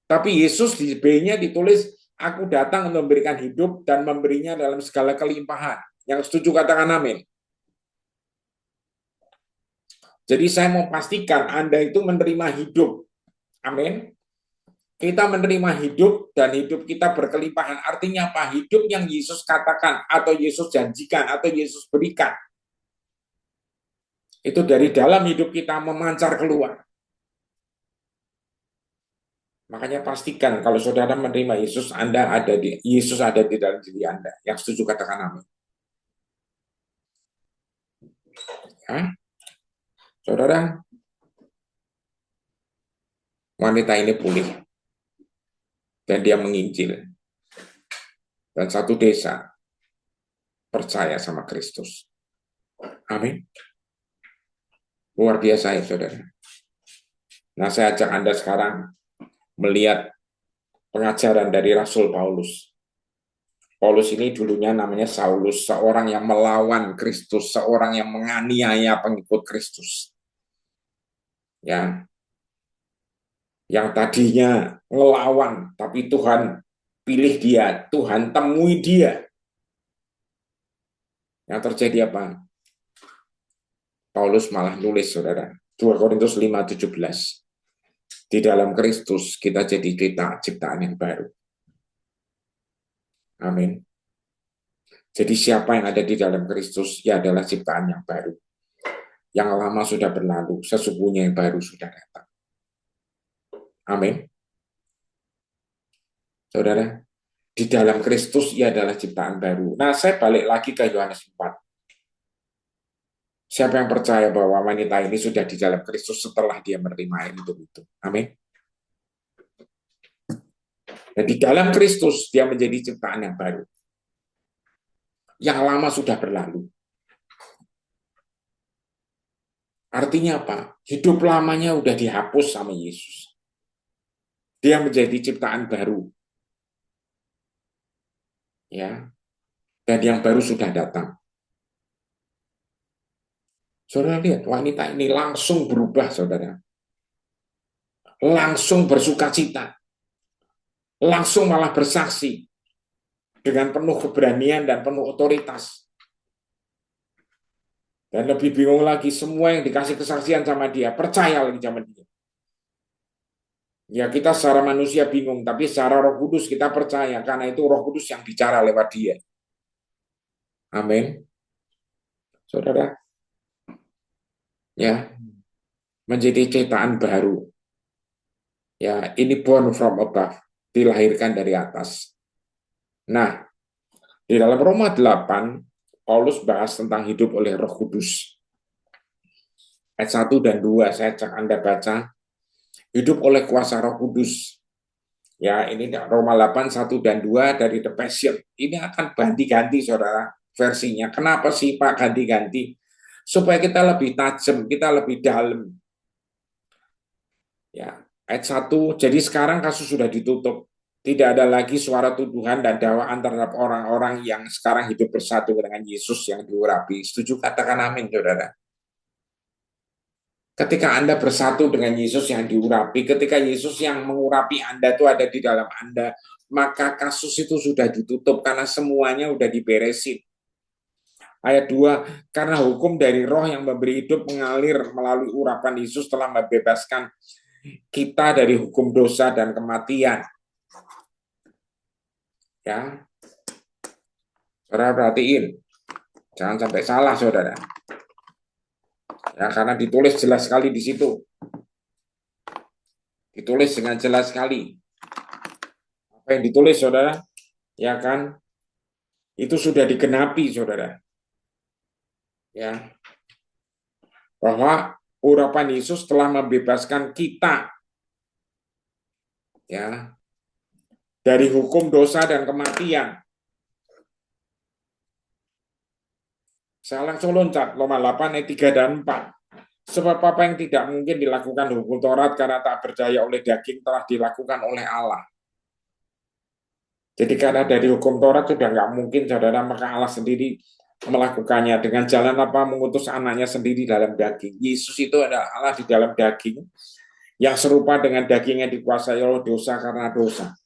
Tapi Yesus di B-nya ditulis, aku datang untuk memberikan hidup dan memberinya dalam segala kelimpahan. Yang setuju katakan amin. Jadi saya mau pastikan Anda itu menerima hidup. Amin. Kita menerima hidup dan hidup kita berkelimpahan. Artinya apa? Hidup yang Yesus katakan atau Yesus janjikan atau Yesus berikan. Itu dari dalam hidup kita memancar keluar. Makanya pastikan kalau saudara menerima Yesus, Yesus ada di dalam diri Anda. Yang setuju katakan amin. Ya, saudara, wanita ini pulih dan dia menginjil dan satu desa percaya sama Kristus. Amin. Luar biasa ya saudara. Nah, saya ajak Anda sekarang melihat pengajaran dari Rasul Paulus. Paulus ini dulunya namanya Saulus, seorang yang melawan Kristus, seorang yang menganiaya pengikut Kristus. Ya, yang tadinya ngelawan, tapi Tuhan pilih dia, Tuhan temui dia. Yang terjadi apa? Paulus malah nulis, saudara, 2 Korintus 5:17. Di dalam Kristus kita jadi ciptaan yang baru. Amin. Jadi siapa yang ada di dalam Kristus, ia adalah ciptaan yang baru. Yang lama sudah berlalu, sesungguhnya yang baru sudah datang. Amin. Saudara, di dalam Kristus ia adalah ciptaan baru. Nah, saya balik lagi ke Yohanes 4. Siapa yang percaya bahwa wanita ini sudah di dalam Kristus setelah dia menerima air hidup itu? Amin. Dan di dalam Kristus dia menjadi ciptaan yang baru. Yang lama sudah berlalu. Artinya apa? Hidup lamanya udah dihapus sama Yesus. Dia menjadi ciptaan baru. Ya. Dan yang baru sudah datang. Saudara lihat, wanita ini langsung berubah, saudara. Langsung bersuka cita. Langsung malah bersaksi. Dengan penuh keberanian dan penuh otoritas. Dan lebih bingung lagi, semua yang dikasih kesaksian sama dia, percaya lagi sama dia. Ya kita secara manusia bingung, tapi secara Roh Kudus kita percaya, karena itu Roh Kudus yang bicara lewat dia. Amin. Saudara, ya, menjadi ciptaan baru. Ya, ini born from above, dilahirkan dari atas. Nah, di dalam Roma 8, Paulus bahas tentang hidup oleh Roh Kudus. Ayat 1 dan 2, saya ajak Anda baca. Hidup oleh kuasa Roh Kudus. Ya, ini Roma 8, 1 dan 2 dari The Passion. Ini akan ganti-ganti, saudara, versinya. Kenapa sih, Pak, ganti-ganti? Supaya kita lebih tajam, kita lebih dalam. Ya, ayat 1, jadi sekarang kasus sudah ditutup. Tidak ada lagi suara tuduhan dan dakwaan terhadap orang-orang yang sekarang hidup bersatu dengan Yesus yang diurapi. Setuju? Katakan amin, saudara. Ketika Anda bersatu dengan Yesus yang diurapi, ketika Yesus yang mengurapi Anda itu ada di dalam Anda, maka kasus itu sudah ditutup karena semuanya sudah diberesin. Ayat 2, karena hukum dari roh yang memberi hidup mengalir melalui urapan Yesus telah membebaskan kita dari hukum dosa dan kematian. Ya, saudara perhatiin, jangan sampai salah, saudara. Ya, karena ditulis jelas sekali di situ. Ditulis dengan jelas sekali. Apa yang ditulis, saudara? Ya kan? Itu sudah digenapi, saudara. Ya. Bahwa urapan Yesus telah membebaskan kita ya dari hukum dosa dan kematian. Saya langsung loncat Roma 8 ayat 3 dan 4. Sebab apa yang tidak mungkin dilakukan hukum Taurat karena tak berdaya oleh daging telah dilakukan oleh Allah. Jadi karena dari hukum Taurat sudah nggak mungkin, saudara, maka Allah sendiri melakukannya dengan jalan apa? Mengutus anaknya sendiri dalam daging. Yesus itu adalah Allah di dalam daging yang serupa dengan dagingnya dikuasai oleh dosa karena dosa.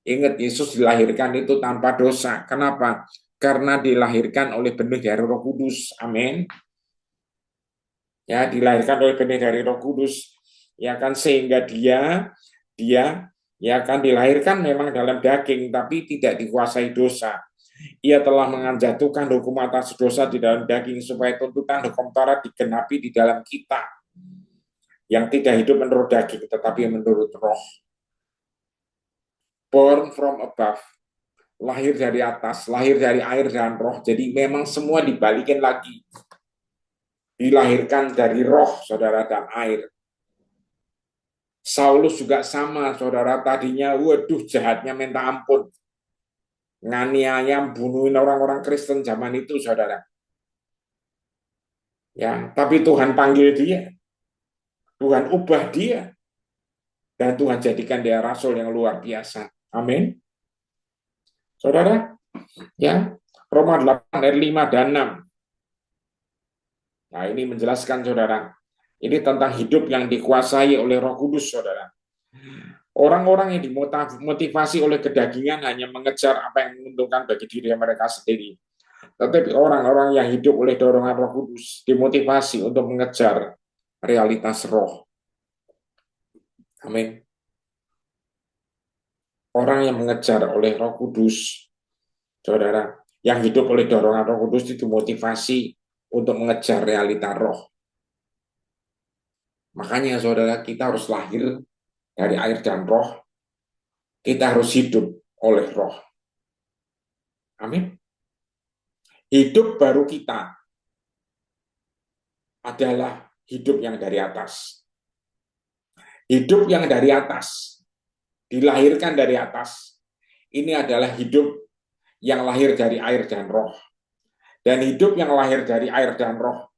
Ingat, Yesus dilahirkan itu tanpa dosa. Kenapa? Karena dilahirkan oleh benih dari Roh Kudus. Amin. Ya, dilahirkan oleh benih dari Roh Kudus. Ya kan, sehingga dia ya kan dilahirkan memang dalam daging tapi tidak dikuasai dosa. Ia telah menjatuhkan hukum atas dosa di dalam daging supaya tuntutan hukum Taurat digenapi di dalam kita yang tidak hidup menurut daging tetapi menurut roh. Born from above, lahir dari atas, lahir dari air dan roh. Jadi memang semua dibalikin lagi. dilahirkan dari roh, saudara, dan air. Saulus juga sama, saudara, tadinya, waduh, jahatnya minta ampun. Nganiaya, bunuhin orang-orang Kristen zaman itu, saudara. Ya, tapi Tuhan panggil dia, Tuhan ubah dia, dan Tuhan jadikan dia rasul yang luar biasa. Amin. Saudara, ya, Roma 8 ayat 5 dan 6. Nah, ini menjelaskan, saudara, ini tentang hidup yang dikuasai oleh Roh Kudus, saudara. Orang-orang yang dimotivasi oleh kedagingan hanya mengejar apa yang menguntungkan bagi diri mereka sendiri. Tetapi orang-orang yang hidup oleh dorongan Roh Kudus dimotivasi untuk mengejar realitas roh. Amin. Orang yang mengejar oleh Roh Kudus, saudara, yang hidup oleh dorongan Roh Kudus itu motivasi untuk mengejar realita roh. Makanya, saudara, kita harus lahir dari air dan roh. Kita harus hidup oleh roh. Amin. Hidup baru kita adalah hidup yang dari atas. Hidup yang dari atas, dilahirkan dari atas. Ini adalah hidup yang lahir dari air dan roh. Dan hidup yang lahir dari air dan roh,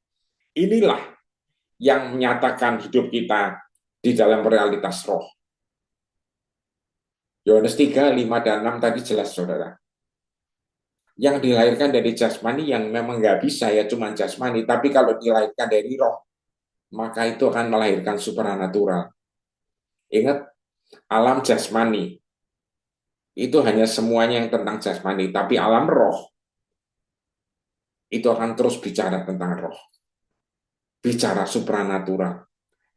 inilah yang menyatakan hidup kita di dalam realitas roh. Yohanes 3, 5, dan 6 tadi jelas, saudara. Yang dilahirkan dari jasmani yang memang nggak bisa, ya cuma jasmani. Tapi kalau dilahirkan dari roh, maka itu akan melahirkan supranatural. Ingat, alam jasmani itu hanya semuanya yang tentang jasmani, tapi alam roh itu akan terus bicara tentang roh, bicara supranatural,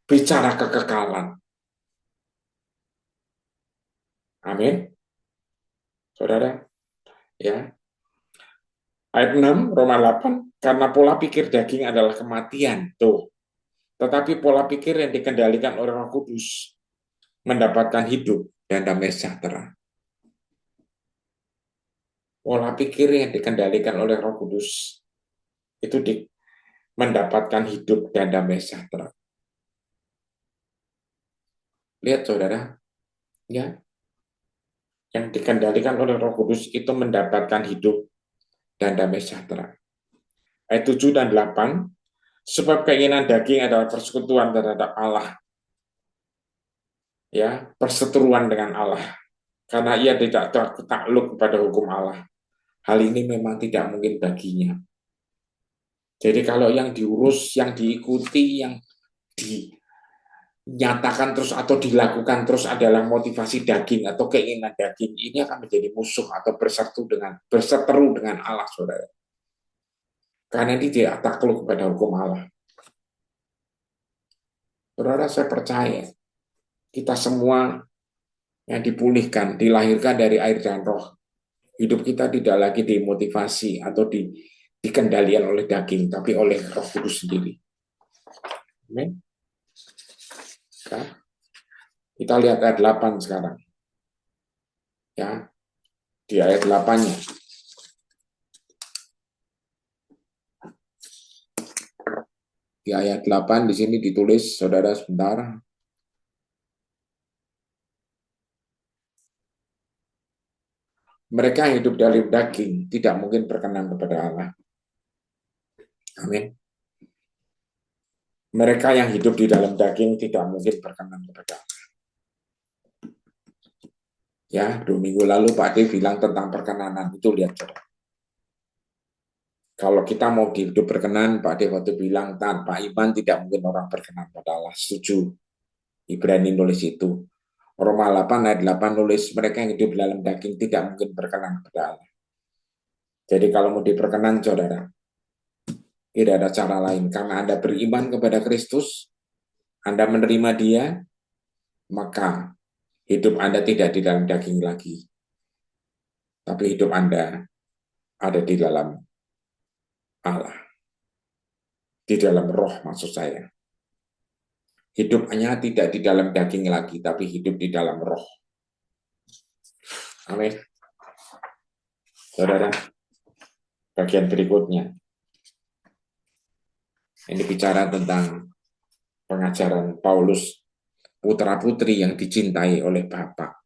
bicara kekekalan. Amin, saudara. Ya, ayat 6 Roma 8, karena pola pikir daging adalah kematian, tuh. Tetapi pola pikir yang dikendalikan oleh Roh Kudus mendapatkan hidup dan damai sejahtera. Pola pikir yang dikendalikan oleh Roh Kudus itu mendapatkan hidup dan damai sejahtera. Lihat, saudara, ya, yang dikendalikan oleh Roh Kudus itu mendapatkan hidup dan damai sejahtera. Ayat 7 dan 8, sebab keinginan daging adalah persekutuan terhadap Allah. Ya, perseteruan dengan Allah. Karena ia tidak takluk kepada hukum Allah. Hal ini memang tidak mungkin baginya. Jadi kalau yang diurus, yang diikuti, yang dinyatakan terus atau dilakukan terus adalah motivasi daging atau keinginan daging, ini akan menjadi musuh atau berseteru dengan Allah, saudara. Karena ini tidak takluk kepada hukum Allah. Saudara, saya percaya kita semua yang dipulihkan, dilahirkan dari air dan roh. Hidup kita tidak lagi dimotivasi atau dikendalikan oleh daging, tapi oleh Roh Kudus sendiri. Amin. Kita lihat ayat 8 sekarang. Ya, di ayat 8-nya. Di ayat 8 di sini ditulis, saudara, sebentar. Mereka yang hidup dari daging tidak mungkin berkenan kepada Allah. Amin. Mereka yang hidup di dalam daging tidak mungkin berkenan kepada Allah. Ya, 2 minggu lalu Pak Ade bilang tentang perkenanan itu, lihat, saudara. Kalau kita mau hidup berkenan, Pak Ade waktu bilang tanpa iman tidak mungkin orang berkenan pada Allah. Setuju. Ibrani nulis itu. Roma 8 ayat 8 nulis mereka yang hidup dalam daging tidak mungkin berkenan kepada Allah. Jadi kalau mau diperkenan, saudara, tidak ada cara lain. Karena Anda beriman kepada Kristus, Anda menerima Dia, maka hidup Anda tidak di dalam daging lagi. Tapi hidup Anda ada di dalam Allah. Di dalam roh, maksud saya. Hidupnya tidak di dalam daging lagi, tapi hidup di dalam roh. Amin. Saudara, bagian berikutnya. Ini bicara tentang pengajaran Paulus, putra-putri yang dicintai oleh Bapa.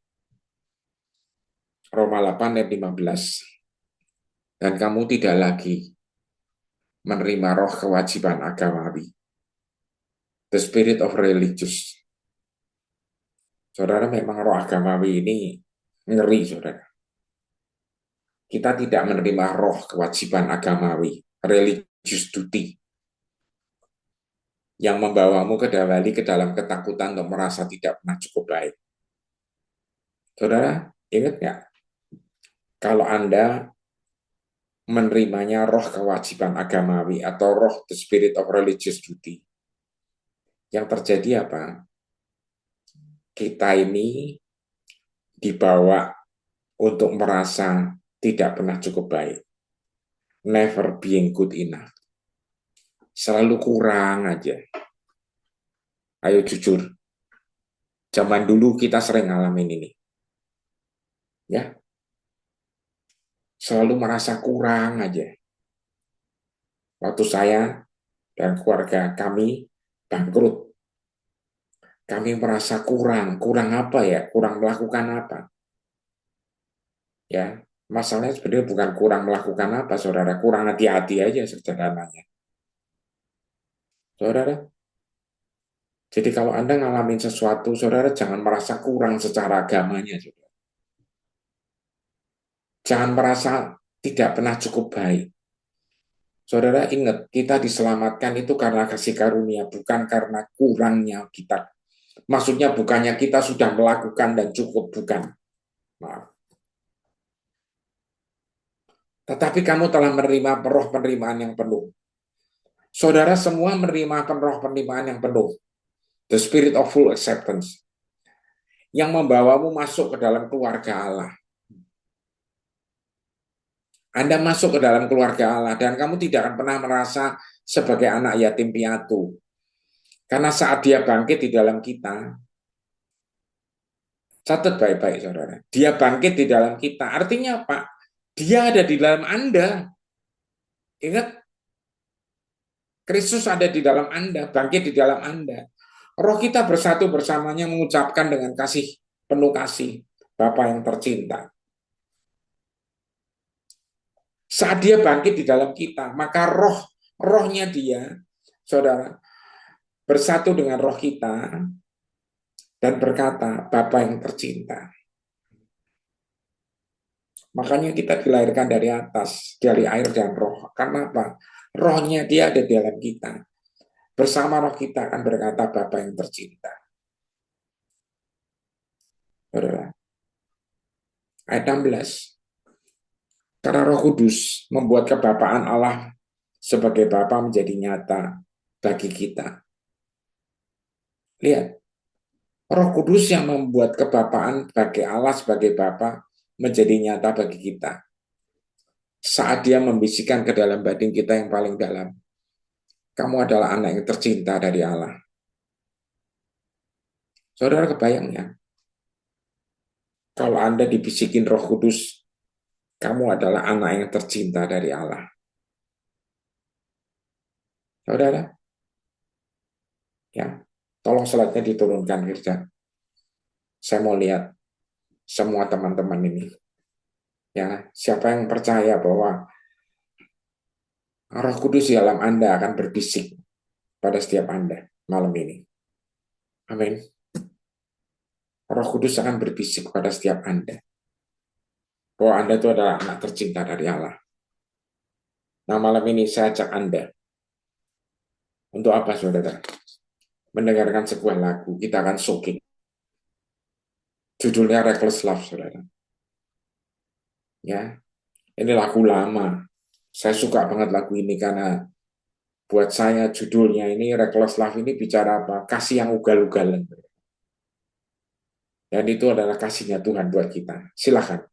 Roma 8 ayat 15. Dan kamu tidak lagi menerima roh kewajiban agamawi, the spirit of religious. Saudara, memang roh agamawi ini ngeri, saudara. Kita tidak menerima roh kewajiban agamawi, religious duty, yang membawamu kembali ke dalam ketakutan untuk merasa tidak pernah cukup baik. Saudara, ingat nggak? Kalau Anda menerimanya roh kewajiban agamawi atau roh the spirit of religious duty, yang terjadi apa? Kita ini dibawa untuk merasa tidak pernah cukup baik. Never being good enough. Selalu kurang aja. Ayo jujur. Zaman dulu kita sering ngalamin ini. Ya. Selalu merasa kurang aja. Waktu saya dan keluarga kami bangkrut, kami merasa kurang. Kurang apa ya? Kurang melakukan apa? Ya, masalahnya sebenarnya bukan kurang melakukan apa, saudara. Kurang hati-hati aja sederhananya. Saudara, jadi kalau Anda ngalamin sesuatu, saudara jangan merasa kurang secara agamanya, saudara. Jangan merasa tidak pernah cukup baik. Saudara ingat, kita diselamatkan itu karena kasih karunia, bukan karena kurangnya kita. Maksudnya bukannya kita sudah melakukan dan cukup, bukan. Maaf. Tetapi kamu telah menerima roh penerimaan yang penuh. Saudara semua menerima roh penerimaan yang penuh. The spirit of full acceptance. Yang membawamu masuk ke dalam keluarga Allah. Anda masuk ke dalam keluarga Allah dan kamu tidak akan pernah merasa sebagai anak yatim piatu. Karena saat dia bangkit di dalam kita, catat baik-baik saudara, dia bangkit di dalam kita. Artinya apa? Dia ada di dalam Anda. Ingat, Kristus ada di dalam Anda, bangkit di dalam Anda. Roh kita bersatu bersamanya mengucapkan dengan kasih, penuh kasih, Bapa yang tercinta. Saat dia bangkit di dalam kita, maka rohnya dia, saudara, bersatu dengan roh kita dan berkata, Bapa yang tercinta. Makanya kita dilahirkan dari atas, dari air dan roh. Karena apa? Rohnya dia ada di dalam kita. Bersama roh kita akan berkata, Bapa yang tercinta. Saudara, ayat 16. Karena Roh Kudus membuat kebapaan Allah sebagai Bapa menjadi nyata bagi kita. Lihat, Roh Kudus yang membuat kebapaan bagi Allah sebagai Bapa menjadi nyata bagi kita. Saat dia membisikkan ke dalam batin kita yang paling dalam, kamu adalah anak yang tercinta dari Allah. Saudara kebayang ya? Kalau Anda dibisikin Roh Kudus, kamu adalah anak yang tercinta dari Allah. Saudara, ya, tolong slide-nya diturunkan, Firza. Saya mau lihat semua teman-teman ini. Ya, siapa yang percaya bahwa Roh Kudus di dalam Anda akan berbisik pada setiap Anda malam ini. Amin. Roh Kudus akan berbisik pada setiap Anda bahwa Anda itu adalah anak tercinta dari Allah. Nah, malam ini saya ajak Anda untuk apa, saudara? Mendengarkan sebuah lagu, kita akan soaking. Judulnya Reckless Love, saudara. Ya, ini lagu lama. Saya suka banget lagu ini karena buat saya judulnya ini Reckless Love ini bicara apa? Kasih yang ugal-ugalan. Dan itu adalah kasihnya Tuhan buat kita. Silakan.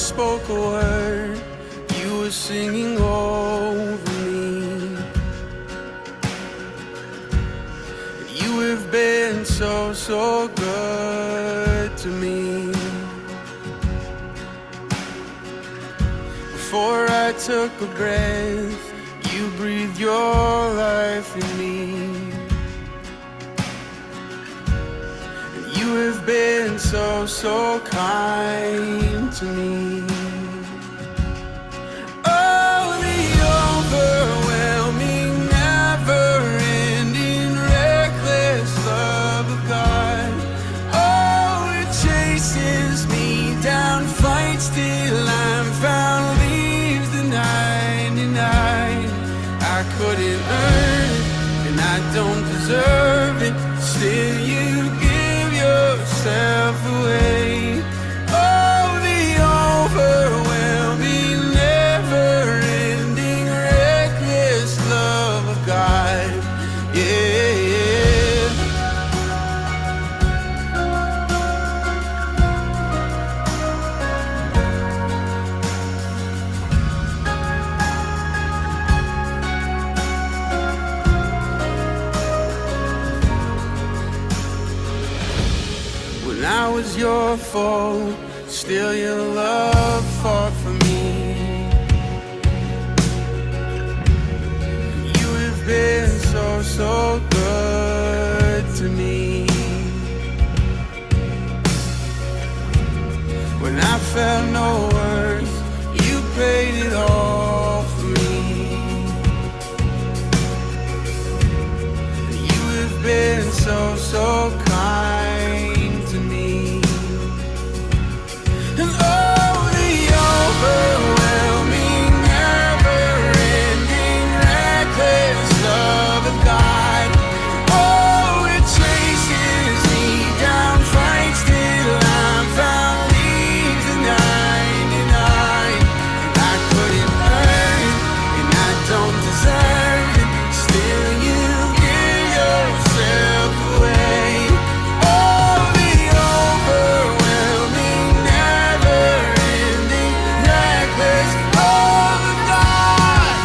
spoke a word, you were singing over me. You have been so, so good to me. Before I took a breath, you breathed your life in me. You have been so, so kind to me. Oh, the overwhelming, never-ending, reckless love of God. Oh, it chases me down, fights till I'm found, leaves the 99. I couldn't earn it, and I don't deserve it. Still, you give yourself away. Oh, the overwhelming, never-ending, reckless love of God. Yeah. When I was your foe, still your love fought for me. You have been so, so good to me. When I felt no worth, you paid it all for me. You have been so, so kind to me. And oh, the overwhelming, never-ending, reckless love of God. Oh, it chases me down, fights till I'm found, leaves the 99. And I couldn't earn it, and I don't deserve it. Still, you give yourself away. Oh, the overwhelming, never-ending, reckless love of God.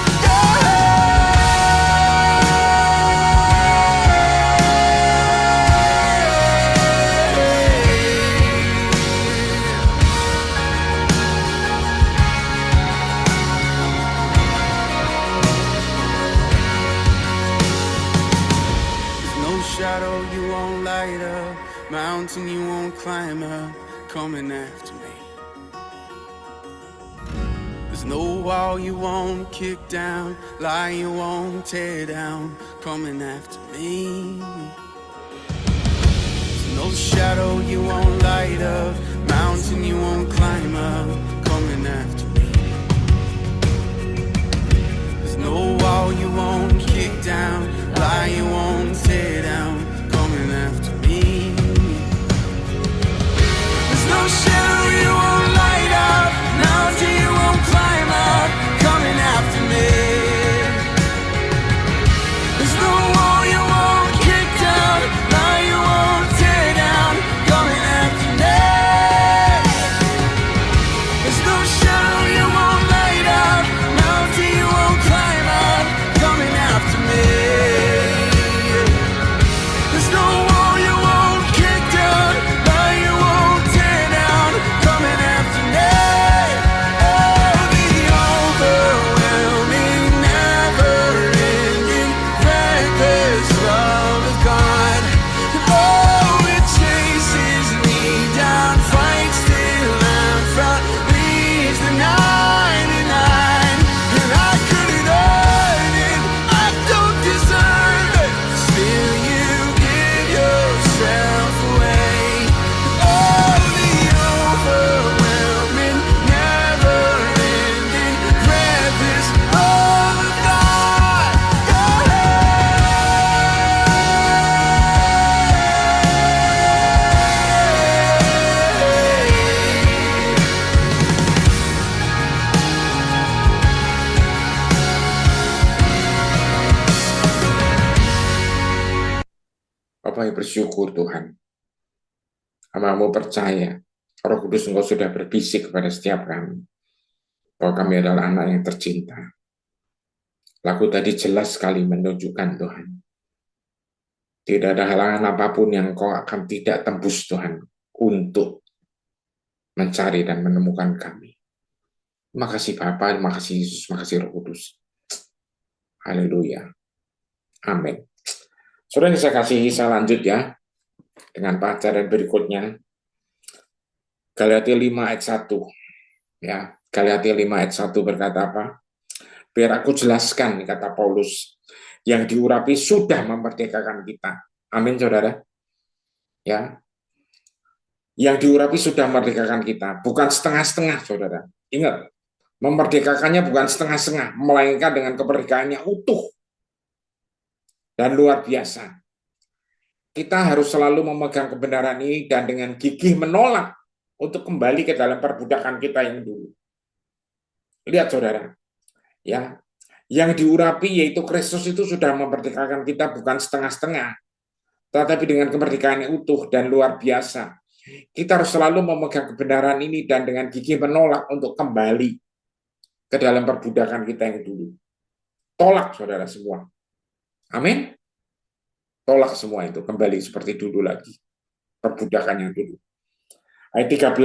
There's no shadow you won't light up, mountain you won't climb up, coming after me. There's no wall you won't kick down, lie you won't tear down, coming after me. There's no shadow you won't light up, mountain you won't climb up, coming after me. There's no wall you won't kick down, lie you won't tear down, coming after me. There's no shadow you won't light up, mountain you won't climb up, coming after me. There's no wall you won't kick down, lie you won't tear down, coming after me. There's no shadow you won't light up, mountain you won't climb up, coming after me. There's no wall you won't kick down, lie you won't tear down, coming after me. Oh, the overwhelming, never-ending, reckless love of God. Oh, it chases me down, fights till I'm found, leaves the 99. And I couldn't earn it, I don't deserve it. Still, you give yourself away. Oh, the overwhelming, never-ending, reckless love of God. Bapak yang bersyukur Tuhan, hamba-Mu percaya Roh Kudus, Engkau sudah berbisik kepada setiap kami, bahwa kami adalah anak yang tercinta. Lagu tadi jelas sekali menunjukkan Tuhan. Tidak ada halangan apapun yang Engkau akan tidak tembus Tuhan untuk mencari dan menemukan kami. Terima kasih Bapa, terima kasih Yesus, terima kasih Roh Kudus. Haleluya. Amin. Saudara yang saya kasihi, saya lanjut ya dengan pelajaran berikutnya. Galatia 5 ayat 1. Ya, Galatia 5 ayat 1 berkata apa? Biar aku jelaskan, kata Paulus, yang diurapi sudah memerdekakan kita. Amin, saudara. Ya, yang diurapi sudah memerdekakan kita, bukan setengah-setengah, saudara. Ingat, memerdekakannya bukan setengah-setengah, melainkan dengan kemerdekaannya utuh dan luar biasa. Kita harus selalu memegang kebenaran ini dan dengan gigih menolak untuk kembali ke dalam perbudakan kita yang dulu. Lihat, saudara. Ya, yang diurapi yaitu Kristus itu sudah memerdekakan kita bukan setengah-setengah, tetapi dengan kemerdekaan yang utuh dan luar biasa. Kita harus selalu memegang kebenaran ini dan dengan gigih menolak untuk kembali ke dalam perbudakan kita yang dulu. Tolak, saudara semua. Amin. Tolak semua itu, kembali seperti dulu lagi. Perbudakan yang dulu. Ayat 13,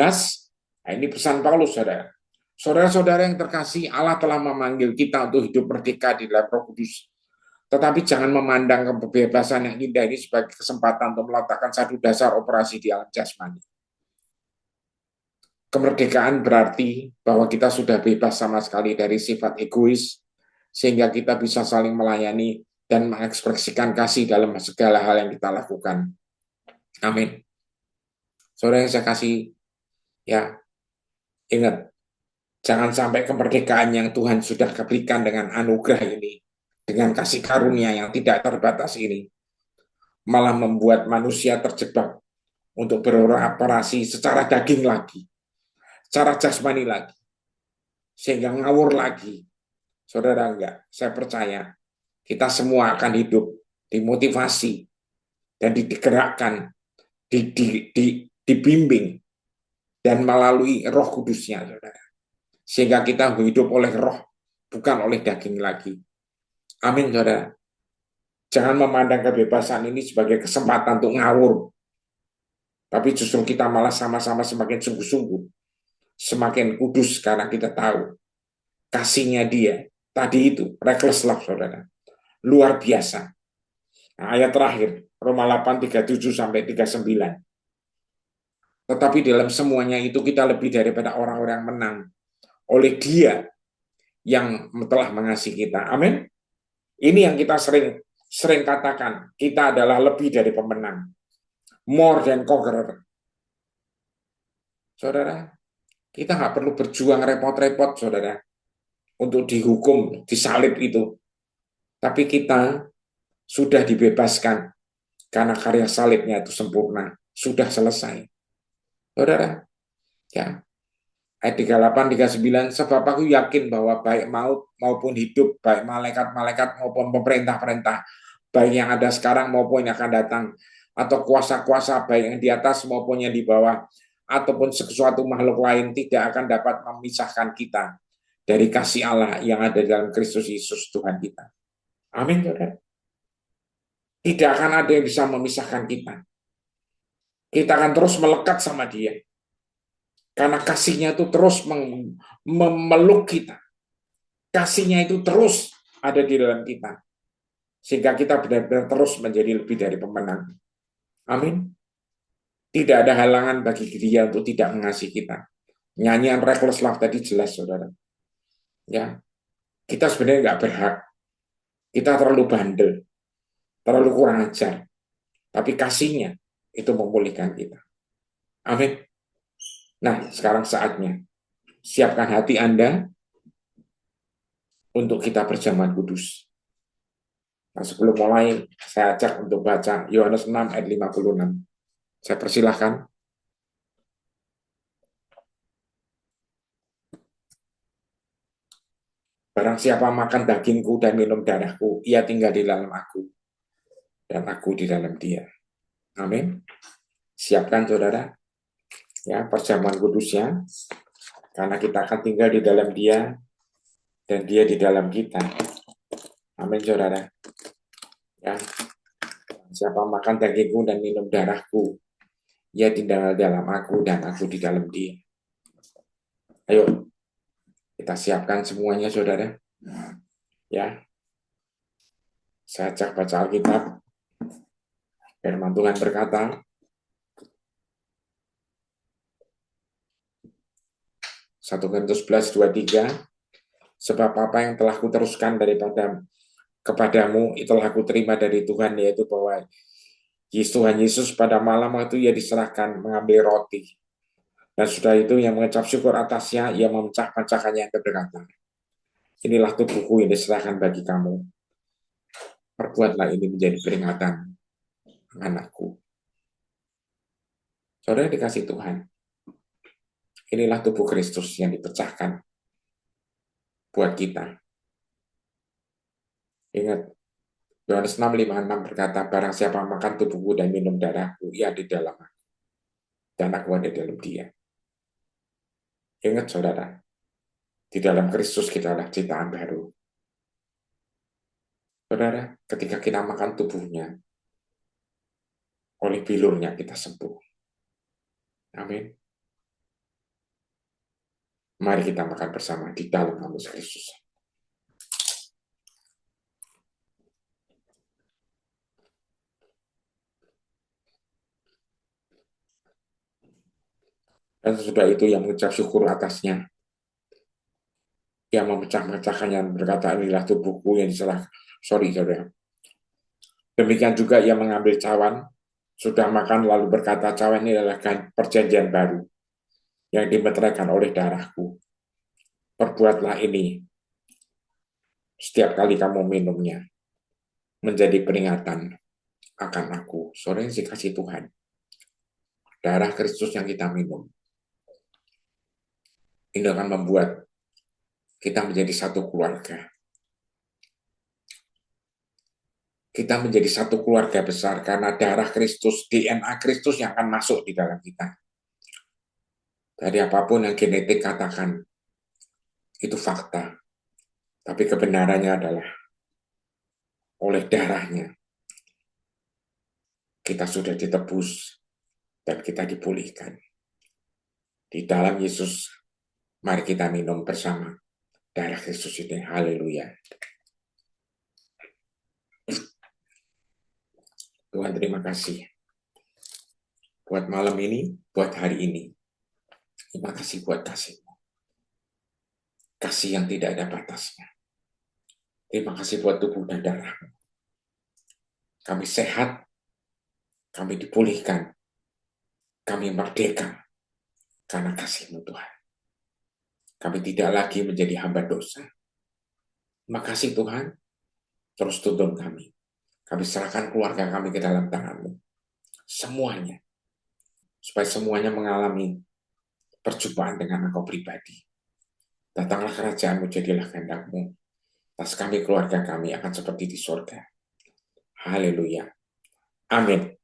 ini pesan Paulus, saudara. Saudara-saudara yang terkasih, Allah telah memanggil kita untuk hidup merdeka di dalam Roh Kudus. Tetapi jangan memandang kebebasan yang indah ini sebagai kesempatan untuk meletakkan satu dasar operasi di alam jasmani. Kemerdekaan berarti bahwa kita sudah bebas sama sekali dari sifat egois, sehingga kita bisa saling melayani dan mengekspresikan kasih dalam segala hal yang kita lakukan. Amin. Saudara yang saya kasih, ya, ingat, jangan sampai kemerdekaan yang Tuhan sudah berikan dengan anugerah ini, dengan kasih karunia yang tidak terbatas ini, malah membuat manusia terjebak untuk beroperasi secara daging lagi, secara jasmani lagi, sehingga ngawur lagi. Saudara, enggak, saya percaya kita semua akan hidup dimotivasi dan digerakkan, dibimbing, dan melalui Roh Kudusnya, saudara. Sehingga kita hidup oleh roh, bukan oleh daging lagi. Amin, saudara. Jangan memandang kebebasan ini sebagai kesempatan untuk ngawur. Tapi justru kita malah sama-sama semakin sungguh-sungguh, semakin kudus karena kita tahu kasihnya dia. Tadi itu, reckless love, saudara. Luar biasa. Nah, ayat terakhir, Roma 8, 37-39. Tetapi dalam semuanya itu kita lebih daripada orang-orang yang menang oleh Dia yang telah mengasihi kita. Amin. Ini yang kita sering katakan, kita adalah lebih dari pemenang. More than conqueror. Saudara, kita nggak perlu berjuang repot-repot, saudara, untuk dihukum, disalib itu. Tapi kita sudah dibebaskan karena karya salibnya itu sempurna, sudah selesai. Saudara, ya, ayat 38, 39, sebab aku yakin bahwa baik maut maupun hidup, baik malaikat-malaikat maupun pemerintah-pemerintah, baik yang ada sekarang maupun yang akan datang, atau kuasa-kuasa baik yang di atas maupun yang di bawah, ataupun sesuatu makhluk lain tidak akan dapat memisahkan kita dari kasih Allah yang ada dalam Kristus Yesus Tuhan kita. Amin, saudara. Tidak akan ada yang bisa memisahkan kita. Kita akan terus melekat sama Dia. Karena kasihnya itu terus memeluk kita. Kasihnya itu terus ada di dalam kita. Sehingga kita benar-benar terus menjadi lebih dari pemenang. Amin. Tidak ada halangan bagi Dia untuk tidak mengasihi kita. Nyanyian Reckless Love tadi jelas, saudara. Ya, kita sebenarnya nggak berhak. Kita terlalu bandel. Terlalu kurang ajar. Tapi kasihnya itu memulihkan kita. Amin. Nah, sekarang saatnya. Siapkan hati Anda untuk kita berjamaah kudus. Nah, sebelum mulai, saya ajak untuk baca Yohanes 6 ayat 56. Saya persilahkan. Barang siapa makan dagingku dan minum darahku, ia tinggal di dalam aku, dan aku di dalam dia. Amin. Siapkan, saudara. ya, perjamuan kudusnya, karena kita akan tinggal di dalam Dia dan Dia di dalam kita. Amin, saudara. Ya, siapa makan dagingku dan minum darahku, ia tinggal dalam aku dan aku di dalam Dia. Ayo, kita siapkan semuanya, saudara. Ya, saya ajak baca Alkitab. Firman Tuhan berkata, 1 Korintus 11:23, sebab apa yang telah kuteruskan kepadamu, itulah aku terima dari Tuhan, yaitu bahwa Tuhan Yesus pada malam itu ia diserahkan mengambil roti. Dan sudah itu yang mengucap syukur atasnya, ia memecah-pecahkannya dan berkata, inilah tubuhku yang diserahkan bagi kamu. Perbuatlah ini menjadi peringatan anakku. Saudara dikasih Tuhan, inilah tubuh Kristus yang dipecahkan buat kita. Ingat, Yohanes 6:56 berkata, barang siapa makan tubuhku dan minum darahku, ia di dalam aku, dan aku ada dalam dia. Ingat saudara, di dalam Kristus kita adalah ciptaan baru. Saudara, ketika kita makan tubuhnya, oleh bilurnya kita sembuh. Amin. Mari kita makan bersama di dalam nama Kristus. Dan sesudah itu yang mengucap syukur atasnya, yang memecah-mecahkannya berkata, inilah tubuhku yang diserah. Saudara. Demikian juga ia mengambil cawan, sudah makan lalu berkata, cawan ini adalah perjanjian baru yang dimeteraikan oleh darahku. Perbuatlah ini setiap kali kamu minumnya, menjadi peringatan akan aku. Saudara yang dikasihi Tuhan, darah Kristus yang kita minum, ini akan membuat kita menjadi satu keluarga. Kita menjadi satu keluarga besar karena darah Kristus, DNA Kristus yang akan masuk di dalam kita. Dari apapun yang genetik katakan, itu fakta. Tapi kebenarannya adalah oleh darahnya kita sudah ditebus dan kita dipulihkan. Di dalam Yesus, mari kita minum bersama darah Kristus ini. Haleluya. Tuhan terima kasih buat malam ini, buat hari ini. Terima kasih buat kasih-Mu. Kasih yang tidak ada batasnya. Terima kasih buat tubuh dan darah-Mu. Kami sehat, kami dipulihkan, kami merdeka karena kasih-Mu Tuhan. Kami tidak lagi menjadi hamba dosa. Terima kasih Tuhan, terus tuntun kami. Kami serahkan keluarga kami ke dalam tangan-Mu. Semuanya. Supaya semuanya mengalami perjumpaan dengan Engkau pribadi. Datanglah kerajaan-Mu, jadilah kehendak-Mu. Atas kami, keluarga kami akan seperti di surga. Haleluya. Amin.